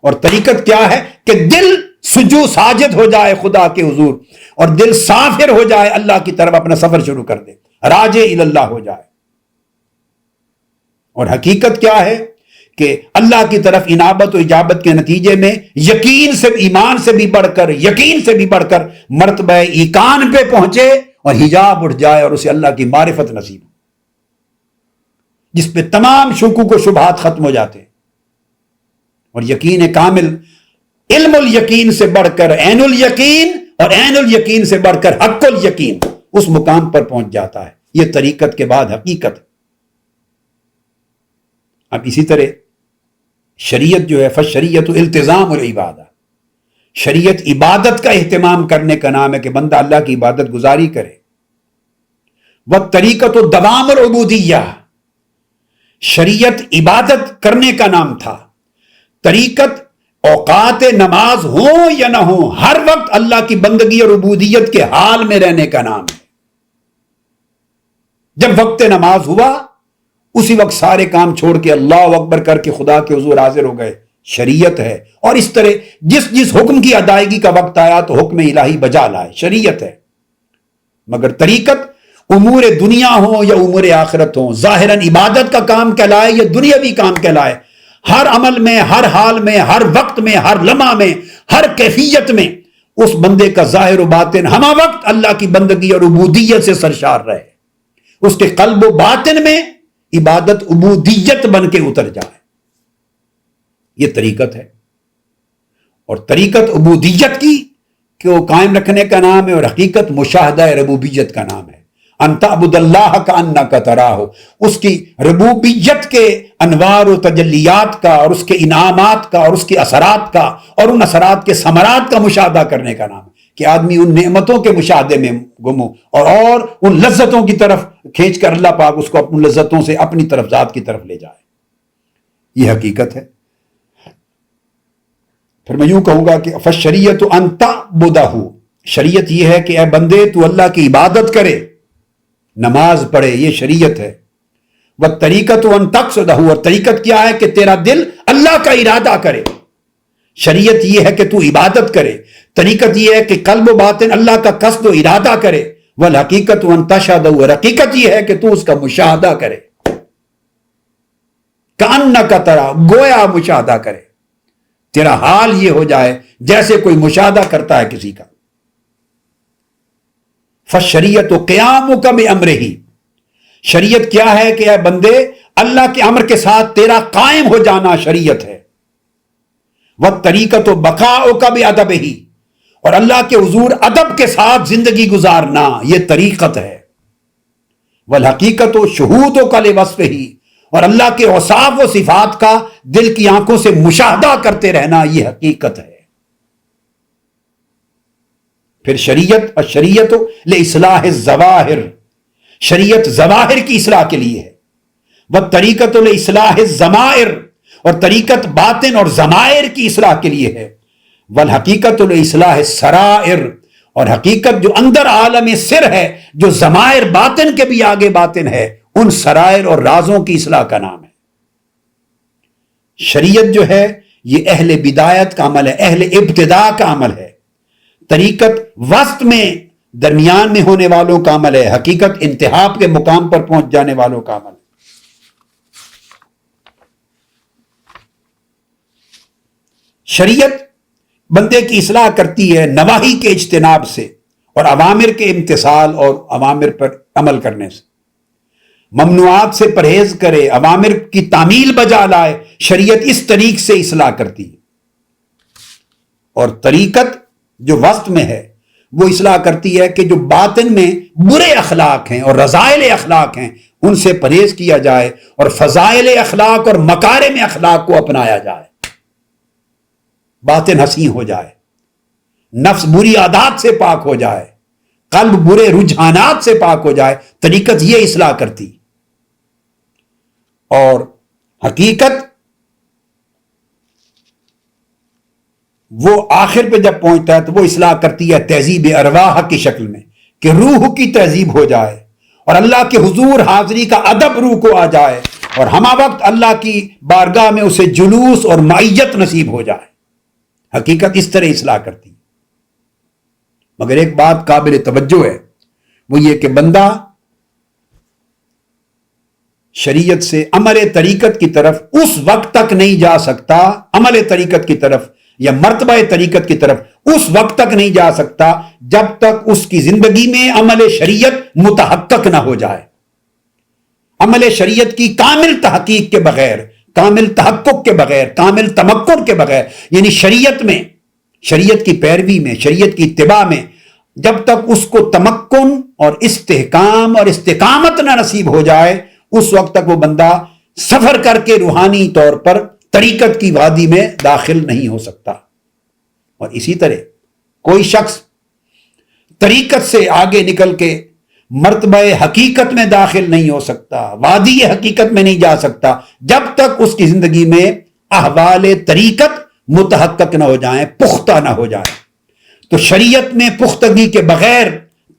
اور طریقت کیا ہے کہ دل سجو ساجد ہو جائے خدا کے حضور، اور دل سافر ہو جائے، اللہ کی طرف اپنا سفر شروع کر دے، راجع اللہ ہو جائے۔ اور حقیقت کیا ہے کہ اللہ کی طرف انابت و اجابت کے نتیجے میں یقین سے، ایمان سے بھی بڑھ کر، یقین سے بھی بڑھ کر مرتبہ ایقان پہ پہنچے اور حجاب اٹھ جائے اور اسے اللہ کی معرفت نصیب ہو، جس پہ تمام شکوک و شبہات ختم ہو جاتے ہیں۔ اور یقین کامل علم الیقین سے بڑھ کر عین الیقین، اور عین الیقین سے بڑھ کر حق الیقین، اس مقام پر پہنچ جاتا ہے۔ یہ طریقت کے بعد حقیقت۔ اب اسی طرح شریعت جو ہے، فشریعت التزام العبادہ، شریعت عبادت کا اہتمام کرنے کا نام ہے کہ بندہ اللہ کی عبادت گزاری کرے۔ والطریقۃ دوام العبودیہ، شریعت عبادت کرنے کا نام تھا، طریقت اوقات نماز ہوں یا نہ ہوں، ہر وقت اللہ کی بندگی اور عبودیت کے حال میں رہنے کا نام ہے۔ جب وقت نماز ہوا اسی وقت سارے کام چھوڑ کے اللہ اکبر کر کے خدا کے حضور حاضر ہو گئے، شریعت ہے۔ اور اس طرح جس حکم کی ادائیگی کا وقت آیا تو حکم الہی بجا لائے، شریعت ہے۔ مگر طریقت امور دنیا ہو یا امور آخرت ہو، ظاہراً عبادت کا کام کہلائے یا دنیاوی کام کہلائے، ہر عمل میں، ہر حال میں، ہر وقت میں، ہر لمحہ میں، ہر کیفیت میں اس بندے کا ظاہر و باطن ہمہ وقت اللہ کی بندگی اور عبودیت سے سرشار رہے، اس کے قلب و باطن میں عبادت عبودیت بن کے اتر جائے۔ یہ طریقت ہے۔ اور طریقت عبودیت کی کہ وہ قائم رکھنے کا نام ہے، اور حقیقت مشاہدہ ربوبیت کا نام ہے۔ ان تعبد اللہ کانک تراہ، اس کی ربوبیت کے انوار و تجلیات کا اور اس کے انعامات کا اور اس کے اثرات کا اور ان اثرات کے ثمرات کا مشاہدہ کرنے کا نام ہے، کہ آدمی ان نعمتوں کے مشاہدے میں گم ہو اور ان لذتوں کی طرف کھینچ کر اللہ پاک اس کو اپنی لذتوں سے اپنی طرف، ذات کی طرف لے جائے۔ یہ حقیقت ہے۔ پھر میں یوں کہوں گا کہ فشریعت ان تعبدہ، شریعت یہ ہے کہ اے بندے تو اللہ کی عبادت کرے، نماز پڑھے، یہ شریعت ہے۔ والطریقۃ ان تقصدہ، اور طریقت کیا ہے کہ تیرا دل اللہ کا ارادہ کرے۔ شریعت یہ ہے کہ تو عبادت کرے، طریقت یہ ہے کہ قلب و باطن اللہ کا قصد و ارادہ کرے۔ والحقیقت ان تشہدہ، اور حقیقت یہ ہے کہ تو اس کا مشاہدہ کرے، کأنک ترا، گویا مشاہدہ کرے، تیرا حال یہ ہو جائے جیسے کوئی مشاہدہ کرتا ہے کسی کا۔ فشریعت قیامک بامرہ، شریعت کیا ہے کہ اے بندے اللہ کے امر کے ساتھ تیرا قائم ہو جانا شریعت ہے۔ والطریقۃ بقاؤک بادبہ، اور اللہ کے حضور ادب کے ساتھ زندگی گزارنا، یہ طریقت ہے۔ والحقیقت شہودک لوصفہ، اور اللہ کے اوصاف و صفات کا دل کی آنکھوں سے مشاہدہ کرتے رہنا، یہ حقیقت ہے۔ پھر شریعت، الشریعت لاصلاح الظواہر، شریعت ظواہر کی اصلاح کے لیے ہے۔ والطریقۃ لاصلاح الضمائر، اور طریقت باطن اور ضمائر کی اصلاح کے لیے ہے۔ والحقیقت لاصلاح السرائر، اور حقیقت جو اندر عالم سر ہے، جو ضمائر باطن کے بھی آگے باطن ہے، ان سرائر اور رازوں کی اصلاح کا نام ہے۔ شریعت جو ہے یہ اہل بدایت کا عمل ہے، اہل ابتداء کا عمل ہے۔ طریقت وسط میں، درمیان میں ہونے والوں کا عمل ہے، حقیقت انتہا کے مقام پر پہنچ جانے والوں کا عمل ہے۔ شریعت بندے کی اصلاح کرتی ہے نواہی کے اجتناب سے اور اوامر کے امتثال اور اوامر پر عمل کرنے سے۔ ممنوعات سے پرہیز کرے، اوامر کی تعمیل بجا لائے، شریعت اس طریق سے اصلاح کرتی ہے۔ اور طریقت جو وسط میں ہے وہ اصلاح کرتی ہے کہ جو باطن میں برے اخلاق ہیں اور رذائل اخلاق ہیں ان سے پرہیز کیا جائے اور فضائل اخلاق اور مکارم اخلاق کو اپنایا جائے، باطن حسین ہو جائے، نفس بری عادات سے پاک ہو جائے، قلب برے رجحانات سے پاک ہو جائے۔ طریقت یہ اصلاح کرتی، اور حقیقت وہ آخر پہ جب پہنچتا ہے تو وہ اصلاح کرتی ہے تہذیب ارواح کی شکل میں، کہ روح کی تہذیب ہو جائے اور اللہ کے حضور حاضری کا ادب روح کو آ جائے، اور ہمہ وقت اللہ کی بارگاہ میں اسے جلوس اور معیت نصیب ہو جائے۔ حقیقت اس طرح اصلاح کرتی۔ مگر ایک بات قابل توجہ ہے، وہ یہ کہ بندہ شریعت سے عمل طریقت کی طرف اس وقت تک نہیں جا سکتا، عمل طریقت کی طرف یا مرتبہ طریقت کی طرف اس وقت تک نہیں جا سکتا جب تک اس کی زندگی میں عمل شریعت متحقق نہ ہو جائے۔ عمل شریعت کی کامل تحقیق کے بغیر، کامل تحقق کے بغیر، کامل تمکن کے بغیر، یعنی شریعت میں، شریعت کی پیروی میں، شریعت کی اتباع میں جب تک اس کو تمکن اور استحکام اور استقامت نہ نصیب ہو جائے، اس وقت تک وہ بندہ سفر کر کے روحانی طور پر طریقت کی وادی میں داخل نہیں ہو سکتا۔ اور اسی طرح کوئی شخص طریقت سے آگے نکل کے مرتبہ حقیقت میں داخل نہیں ہو سکتا، وادی حقیقت میں نہیں جا سکتا، جب تک اس کی زندگی میں احوال طریقت متحقق نہ ہو جائیں، پختہ نہ ہو جائیں۔ تو شریعت میں پختگی کے بغیر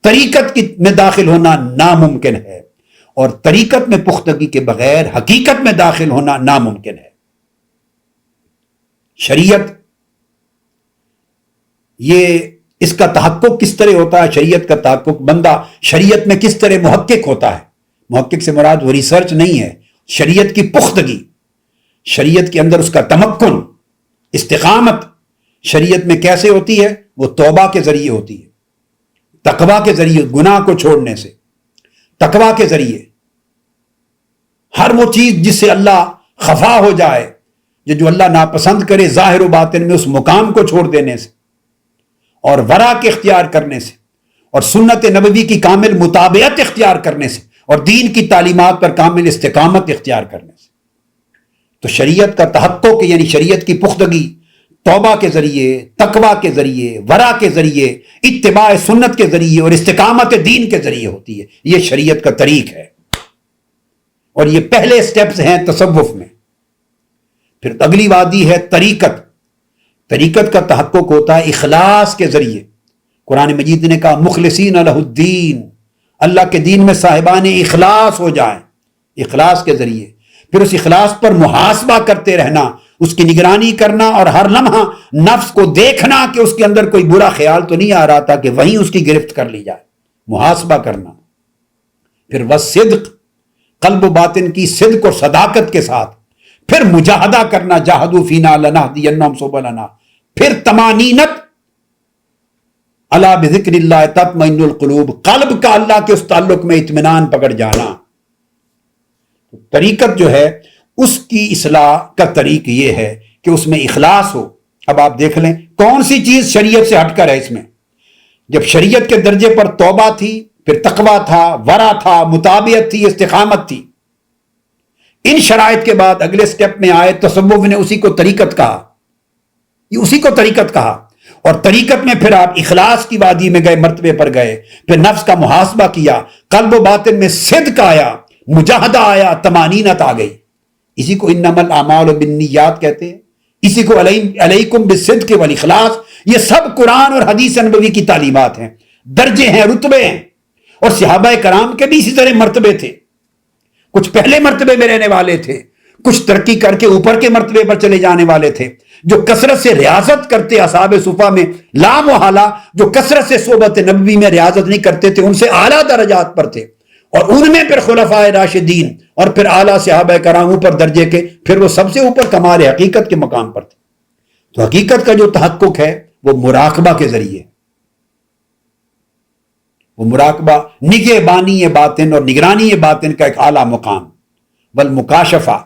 طریقت میں داخل ہونا ناممکن ہے، اور طریقت میں پختگی کے بغیر حقیقت میں داخل ہونا ناممکن ہے۔ شریعت، یہ اس کا تحقق کس طرح ہوتا ہے؟ شریعت کا تحقق بندہ شریعت میں کس طرح محقق ہوتا ہے؟ محقق سے مراد وہ ریسرچ نہیں ہے، شریعت کی پختگی، شریعت کے اندر اس کا تمکن، استقامت شریعت میں کیسے ہوتی ہے؟ وہ توبہ کے ذریعے ہوتی ہے، تقویٰ کے ذریعے، گناہ کو چھوڑنے سے، تقویٰ کے ذریعے، ہر وہ چیز جس سے اللہ خفا ہو جائے، جو اللہ ناپسند کرے ظاہر و باطن میں، اس مقام کو چھوڑ دینے سے، اور ورع کے اختیار کرنے سے، اور سنت نبوی کی کامل مطابعت اختیار کرنے سے، اور دین کی تعلیمات پر کامل استقامت اختیار کرنے سے۔ تو شریعت کا تحقق یعنی شریعت کی پختگی توبہ کے ذریعے، تقویٰ کے ذریعے، ورع کے ذریعے، اتباع سنت کے ذریعے اور استقامت دین کے ذریعے ہوتی ہے۔ یہ شریعت کا طریق ہے، اور یہ پہلے سٹیپس ہیں تصوف میں۔ پھر اگلی وادی ہے طریقت۔ طریقت کا تحقق ہوتا ہے اخلاص کے ذریعے۔ قرآن مجید نے کہا مخلصین لہ الدین، اللہ کے دین میں صاحبان اخلاص ہو جائیں، اخلاص کے ذریعے۔ پھر اس اخلاص پر محاسبہ کرتے رہنا، اس کی نگرانی کرنا، اور ہر لمحہ نفس کو دیکھنا کہ اس کے اندر کوئی برا خیال تو نہیں آ رہا تھا کہ وہیں اس کی گرفت کر لی جائے، محاسبہ کرنا۔ پھر والصدق، قلب و باطن کی صدق اور صداقت کے ساتھ۔ پھر مجاہدہ کرنا، جاہدوا فینا لنہدینہم سبلنا۔ پھر طمانینت، الا بذکر اللہ تطمئن القلوب، قلب کا اللہ کے اس تعلق میں اطمینان پکڑ جانا۔ طریقت جو ہے اس کی اصلاح کا طریق یہ ہے کہ اس میں اخلاص ہو۔ اب آپ دیکھ لیں کون سی چیز شریعت سے ہٹ کر ہے اس میں۔ جب شریعت کے درجے پر توبہ تھی، پھر تقویٰ تھا، ورع تھا، مطابعت تھی، استقامت تھی۔ ان شرائط کے بعد اگلے سٹیپ میں آئے تصوف نے اسی کو طریقت کہا، یہ اسی کو طریقت کہا۔ اور طریقت میں پھر آپ اخلاص کی وادی میں گئے، مرتبے پر گئے، پھر نفس کا محاسبہ کیا، قلب و باطن میں صدق آیا، مجاہدہ آیا، طمانینت آ گئی۔ اسی کو انما الاعمال بالنیات کہتے ہیں، اسی کو علیکم بالصدق والاخلاص۔ یہ سب قرآن اور حدیث نبوی کی تعلیمات ہیں، درجے ہیں، رتبے ہیں۔ اور صحابہ کرام کے بھی اسی طرح مرتبے تھے، کچھ پہلے مرتبے میں رہنے والے تھے، کچھ ترقی کر کے اوپر کے مرتبے پر چلے جانے والے تھے، جو کثرت سے ریاضت کرتے اصحاب صفا میں لا محالہ، جو کثرت سے صحبت نبوی میں ریاضت نہیں کرتے تھے، ان سے اعلیٰ درجات پر تھے، اور ان میں پھر خلفائے راشدین اور پھر اعلیٰ صحابہ کرام اوپر درجے کے، پھر وہ سب سے اوپر کمال حقیقت کے مقام پر تھے۔ تو حقیقت کا جو تحقق ہے وہ مراقبہ کے ذریعے، وہ مراقبہ نگہبانی باطن اور نگرانی باطن کا ایک اعلیٰ مقام، والمکاشفہ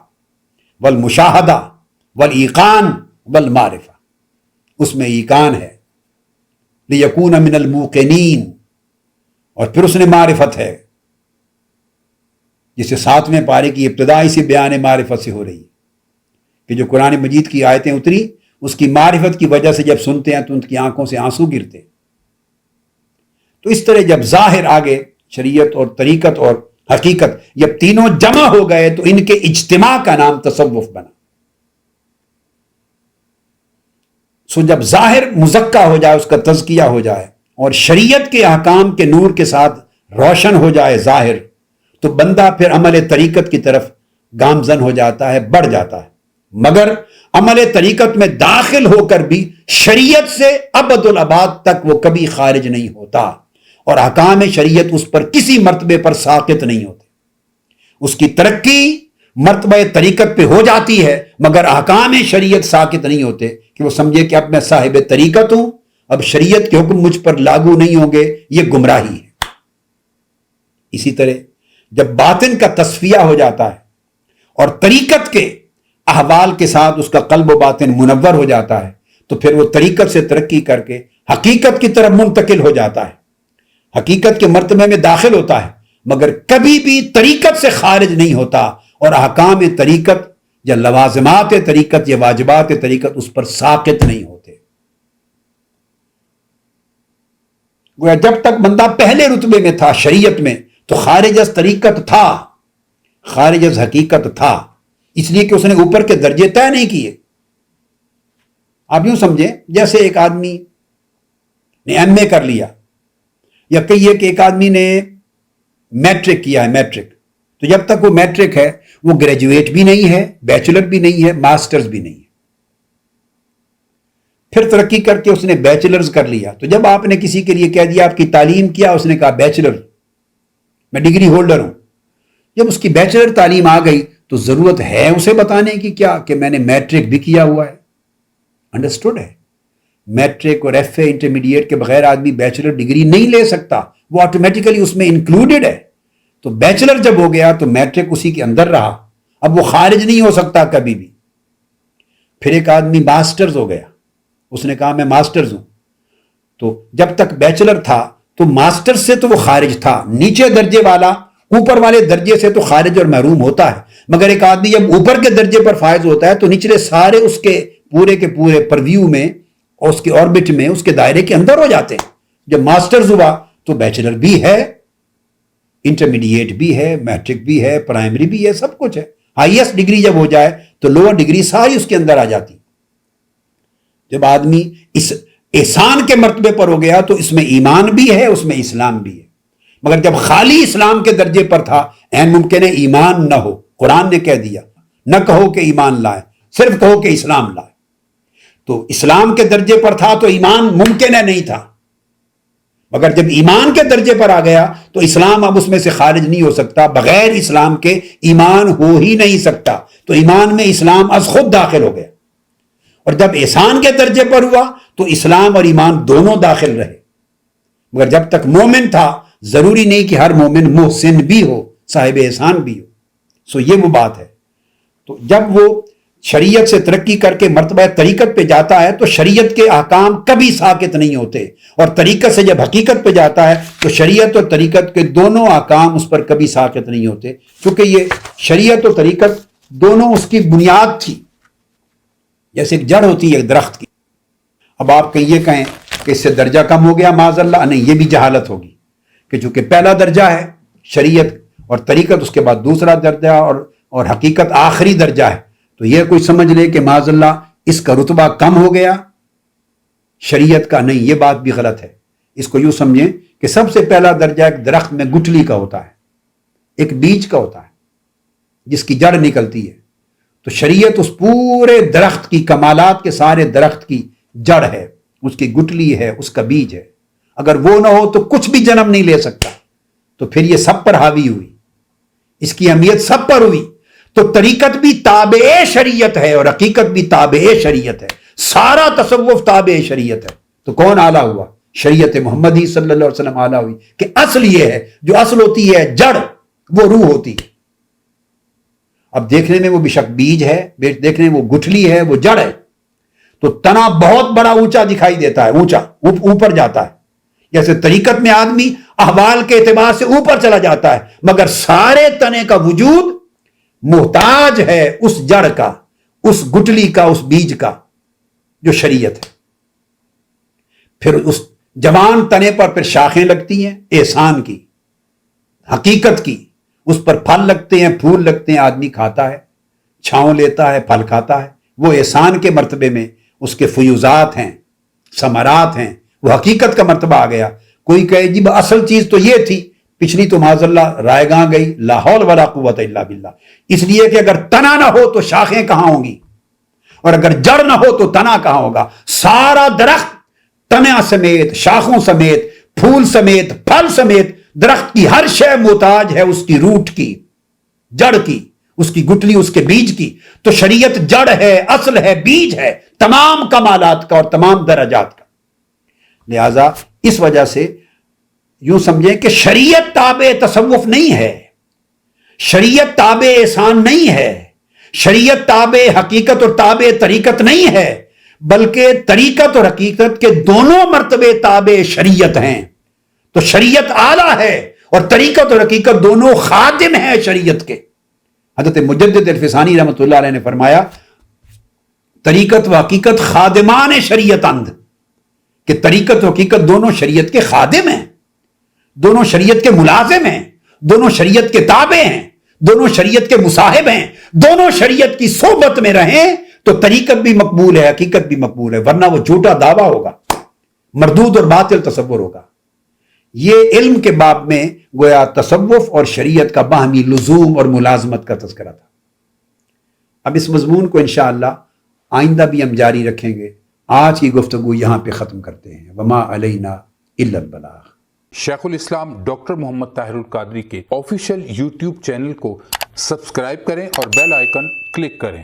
والمشاہدہ والایقان والمعرفہ، اس میں ایقان ہے، لیکون من الموقنین، اور پھر اس نے معرفت ہے، جسے 7ویں پارے کی ابتدا اسی بیان معرفت سے ہو رہی ہے کہ جو قرآن مجید کی آیتیں اتری اس کی معرفت کی وجہ سے جب سنتے ہیں تو ان کی آنکھوں سے آنسو گرتے ہیں۔ تو اس طرح جب ظاہر آگے شریعت اور طریقت اور حقیقت جب تینوں جمع ہو گئے تو ان کے اجتماع کا نام تصوف بنا۔ سو جب ظاہر مزکہ ہو جائے، اس کا تزکیہ ہو جائے اور شریعت کے احکام کے نور کے ساتھ روشن ہو جائے ظاہر، تو بندہ پھر عمل طریقت کی طرف گامزن ہو جاتا ہے، بڑھ جاتا ہے۔ مگر عمل طریقت میں داخل ہو کر بھی شریعت سے ابد الاباد تک وہ کبھی خارج نہیں ہوتا، اور احکام شریعت اس پر کسی مرتبے پر ساقط نہیں ہوتے۔ اس کی ترقی مرتبہ طریقت پہ ہو جاتی ہے، مگر احکام شریعت ساقط نہیں ہوتے کہ وہ سمجھے کہ اب میں صاحب طریقت ہوں، اب شریعت کے حکم مجھ پر لاگو نہیں ہوں گے، یہ گمراہی ہے۔ اسی طرح جب باطن کا تصفیہ ہو جاتا ہے اور طریقت کے احوال کے ساتھ اس کا قلب و باطن منور ہو جاتا ہے، تو پھر وہ طریقت سے ترقی کر کے حقیقت کی طرف منتقل ہو جاتا ہے، حقیقت کے مرتبے میں داخل ہوتا ہے، مگر کبھی بھی طریقت سے خارج نہیں ہوتا، اور احکام طریقت یا لوازمات طریقت یا واجبات طریقت اس پر ساقط نہیں ہوتے۔ گویا جب تک بندہ پہلے رتبے میں تھا شریعت میں تو خارج از طریقت تھا، خارج از حقیقت تھا، اس لیے کہ اس نے اوپر کے درجے طے نہیں کیے۔ آپ یوں سمجھیں جیسے ایک آدمی نے ایم اے کر لیا، یا کہیے کہ ایک آدمی نے میٹرک کیا ہے، میٹرک، تو جب تک وہ میٹرک ہے وہ گریجویٹ بھی نہیں ہے، بیچلر بھی نہیں ہے، ماسٹرز بھی نہیں ہے۔ پھر ترقی کر کے اس نے بیچلرز کر لیا، تو جب آپ نے کسی کے لیے کہہ دیا آپ کی تعلیم کیا، اس نے کہا بیچلر، میں ڈگری ہولڈر ہوں۔ جب اس کی بیچلر تعلیم آ گئی تو ضرورت ہے اسے بتانے کی کیا کہ میں نے میٹرک بھی کیا ہوا ہے؟ انڈرسٹوڈ ہے؟ میٹرک اور ایف اے انٹرمیڈیٹ کے بغیر آدمی بیچلر ڈگری نہیں لے سکتا، وہ آٹومیٹیکلی اس میں انکلوڈڈ ہے۔ تو بیچلر جب ہو گیا تو میٹرک اسی کے اندر رہا، اب وہ خارج نہیں ہو سکتا کبھی بھی۔ پھر ایک آدمی ماسٹرز ہو گیا، اس نے کہا میں ماسٹرز ہوں، تو جب تک بیچلر تھا تو ماسٹر سے تو وہ خارج تھا، نیچے درجے والا اوپر والے درجے سے تو خارج اور محروم ہوتا ہے، مگر ایک آدمی جب اوپر کے درجے پر فائز ہوتا ہے تو نچلے سارے اس کے پورے پرویو میں اور اس کے آربٹ میں، اس کے دائرے کے اندر ہو جاتے ہیں۔ جب ماسٹرز ہوا تو بیچلر بھی ہے، انٹرمیڈیٹ بھی ہے، میٹرک بھی ہے، پرائمری بھی ہے، سب کچھ ہے۔ ہائیسٹ ڈگری جب ہو جائے تو لوور ڈگری ساری اس کے اندر آ جاتی۔ جب آدمی اس احسان کے مرتبے پر ہو گیا تو اس میں ایمان بھی ہے، اس میں اسلام بھی ہے، مگر جب خالی اسلام کے درجے پر تھا، عین ممکن ہے ایمان نہ ہو۔ قرآن نے کہہ دیا نہ کہو کہ ایمان لائے، صرف کہو کہ اسلام لائے۔ تو اسلام کے درجے پر تھا تو ایمان ممکن ہے نہیں تھا، مگر جب ایمان کے درجے پر آ گیا تو اسلام اب اس میں سے خارج نہیں ہو سکتا، بغیر اسلام کے ایمان ہو ہی نہیں سکتا، تو ایمان میں اسلام از خود داخل ہو گیا۔ اور جب احسان کے درجے پر ہوا تو اسلام اور ایمان دونوں داخل رہے، مگر جب تک مومن تھا ضروری نہیں کہ ہر مومن محسن بھی ہو، صاحب احسان بھی ہو۔ سو یہ وہ بات ہے۔ تو جب وہ شریعت سے ترقی کر کے مرتبہ طریقت پہ جاتا ہے تو شریعت کے احکام کبھی ساقط نہیں ہوتے، اور طریقت سے جب حقیقت پہ جاتا ہے تو شریعت اور طریقت کے دونوں احکام اس پر کبھی ساقط نہیں ہوتے، کیونکہ یہ شریعت اور طریقت دونوں اس کی بنیاد تھی، جیسے ایک جڑ ہوتی ہے ایک درخت کی۔ اب آپ یہ کہیں کہ اس سے درجہ کم ہو گیا معاذ اللہ، نہیں، یہ بھی جہالت ہوگی کہ چونکہ پہلا درجہ ہے شریعت اور طریقت، اس کے بعد دوسرا درجہ اور حقیقت آخری درجہ ہے، تو یہ کوئی سمجھ لے کہ معاذ اللہ اس کا رتبہ کم ہو گیا شریعت کا، نہیں، یہ بات بھی غلط ہے۔ اس کو یوں سمجھیں کہ سب سے پہلا درجہ ایک درخت میں گٹلی کا ہوتا ہے، ایک بیج کا ہوتا ہے جس کی جڑ نکلتی ہے، تو شریعت اس پورے درخت کی، کمالات کے سارے درخت کی جڑ ہے، اس کی گٹلی ہے، اس کا بیج ہے۔ اگر وہ نہ ہو تو کچھ بھی جنم نہیں لے سکتا، تو پھر یہ سب پر حاوی ہوئی، اس کی اہمیت سب پر ہوئی۔ تو طریقت بھی تابع شریعت ہے اور حقیقت بھی تابع شریعت ہے، سارا تصوف تابع شریعت ہے۔ تو کون اعلیٰ ہوا؟ شریعت محمدی صلی اللہ علیہ وسلم اعلیٰ ہوئی، کہ اصل یہ ہے، جو اصل ہوتی ہے جڑ، وہ روح ہوتی ہے۔ اب دیکھنے میں وہ بشک بیج ہے، دیکھنے میں وہ گٹھلی ہے، وہ جڑ ہے، تو تنا بہت بڑا اونچا دکھائی دیتا ہے، اونچا اوپر جاتا ہے، جیسے طریقت میں آدمی احوال کے اعتبار سے اوپر چلا جاتا ہے، مگر سارے تنے کا وجود محتاج ہے اس جڑ کا، اس گٹلی کا، اس بیج کا جو شریعت ہے۔ پھر اس جوان تنے پر پھر شاخیں لگتی ہیں احسان کی، حقیقت کی، اس پر پھل لگتے ہیں، پھول لگتے ہیں، آدمی کھاتا ہے، چھاؤں لیتا ہے، پھل کھاتا ہے، وہ احسان کے مرتبے میں اس کے فیوزات ہیں، ثمرات ہیں، وہ حقیقت کا مرتبہ آ گیا۔ کوئی کہے جی اصل چیز تو یہ تھی، پچھلی تو معاذ اللہ رائے گاں گئی، لا حول ولا قوت الا باللہ۔ اس لیے کہ اگر تنا نہ ہو تو شاخیں کہاں ہوں گی، اور اگر جڑ نہ ہو تو تنا کہاں ہوگا؟ سارا درخت تنا سمیت، شاخوں سمیت، پھول سمیت، پھل سمیت، درخت کی ہر شے محتاج ہے اس کی روٹ کی، جڑ کی، اس کی گٹلی، اس کے بیج کی۔ تو شریعت جڑ ہے، اصل ہے، بیج ہے تمام کمالات کا اور تمام درجات کا۔ لہذا اس وجہ سے یوں سمجھیں کہ شریعت تابع تصوف نہیں ہے، شریعت تابع احسان نہیں ہے، شریعت تابع حقیقت اور تابع طریقت نہیں ہے، بلکہ طریقت اور حقیقت کے دونوں مرتبے تابع شریعت ہیں۔ تو شریعت اعلیٰ ہے اور طریقت اور حقیقت دونوں خادم ہیں شریعت کے۔ حضرت مجدد الفسانی رحمۃ اللہ علیہ نے فرمایا طریقت و حقیقت خادمان شریعت اند، کہ طریقت و حقیقت دونوں شریعت کے خادم ہیں، دونوں شریعت کے ملازم ہیں، دونوں شریعت کے تابع ہیں، دونوں شریعت کے مصاحب ہیں۔ دونوں شریعت کی صحبت میں رہیں تو طریقت بھی مقبول ہے، حقیقت بھی مقبول ہے، ورنہ وہ جھوٹا دعویٰ ہوگا، مردود اور باطل تصور ہوگا۔ یہ علم کے باب میں گویا تصوف اور شریعت کا باہمی لزوم اور ملازمت کا تذکرہ تھا۔ اب اس مضمون کو انشاءاللہ آئندہ بھی ہم جاری رکھیں گے۔ آج کی گفتگو یہاں پہ ختم کرتے ہیں۔ وما علینا الا البلاغ۔ شیخ الاسلام ڈاکٹر محمد طاہر القادری کے آفیشیل یوٹیوب چینل کو سبسکرائب کریں اور بیل آئیکن کلک کریں۔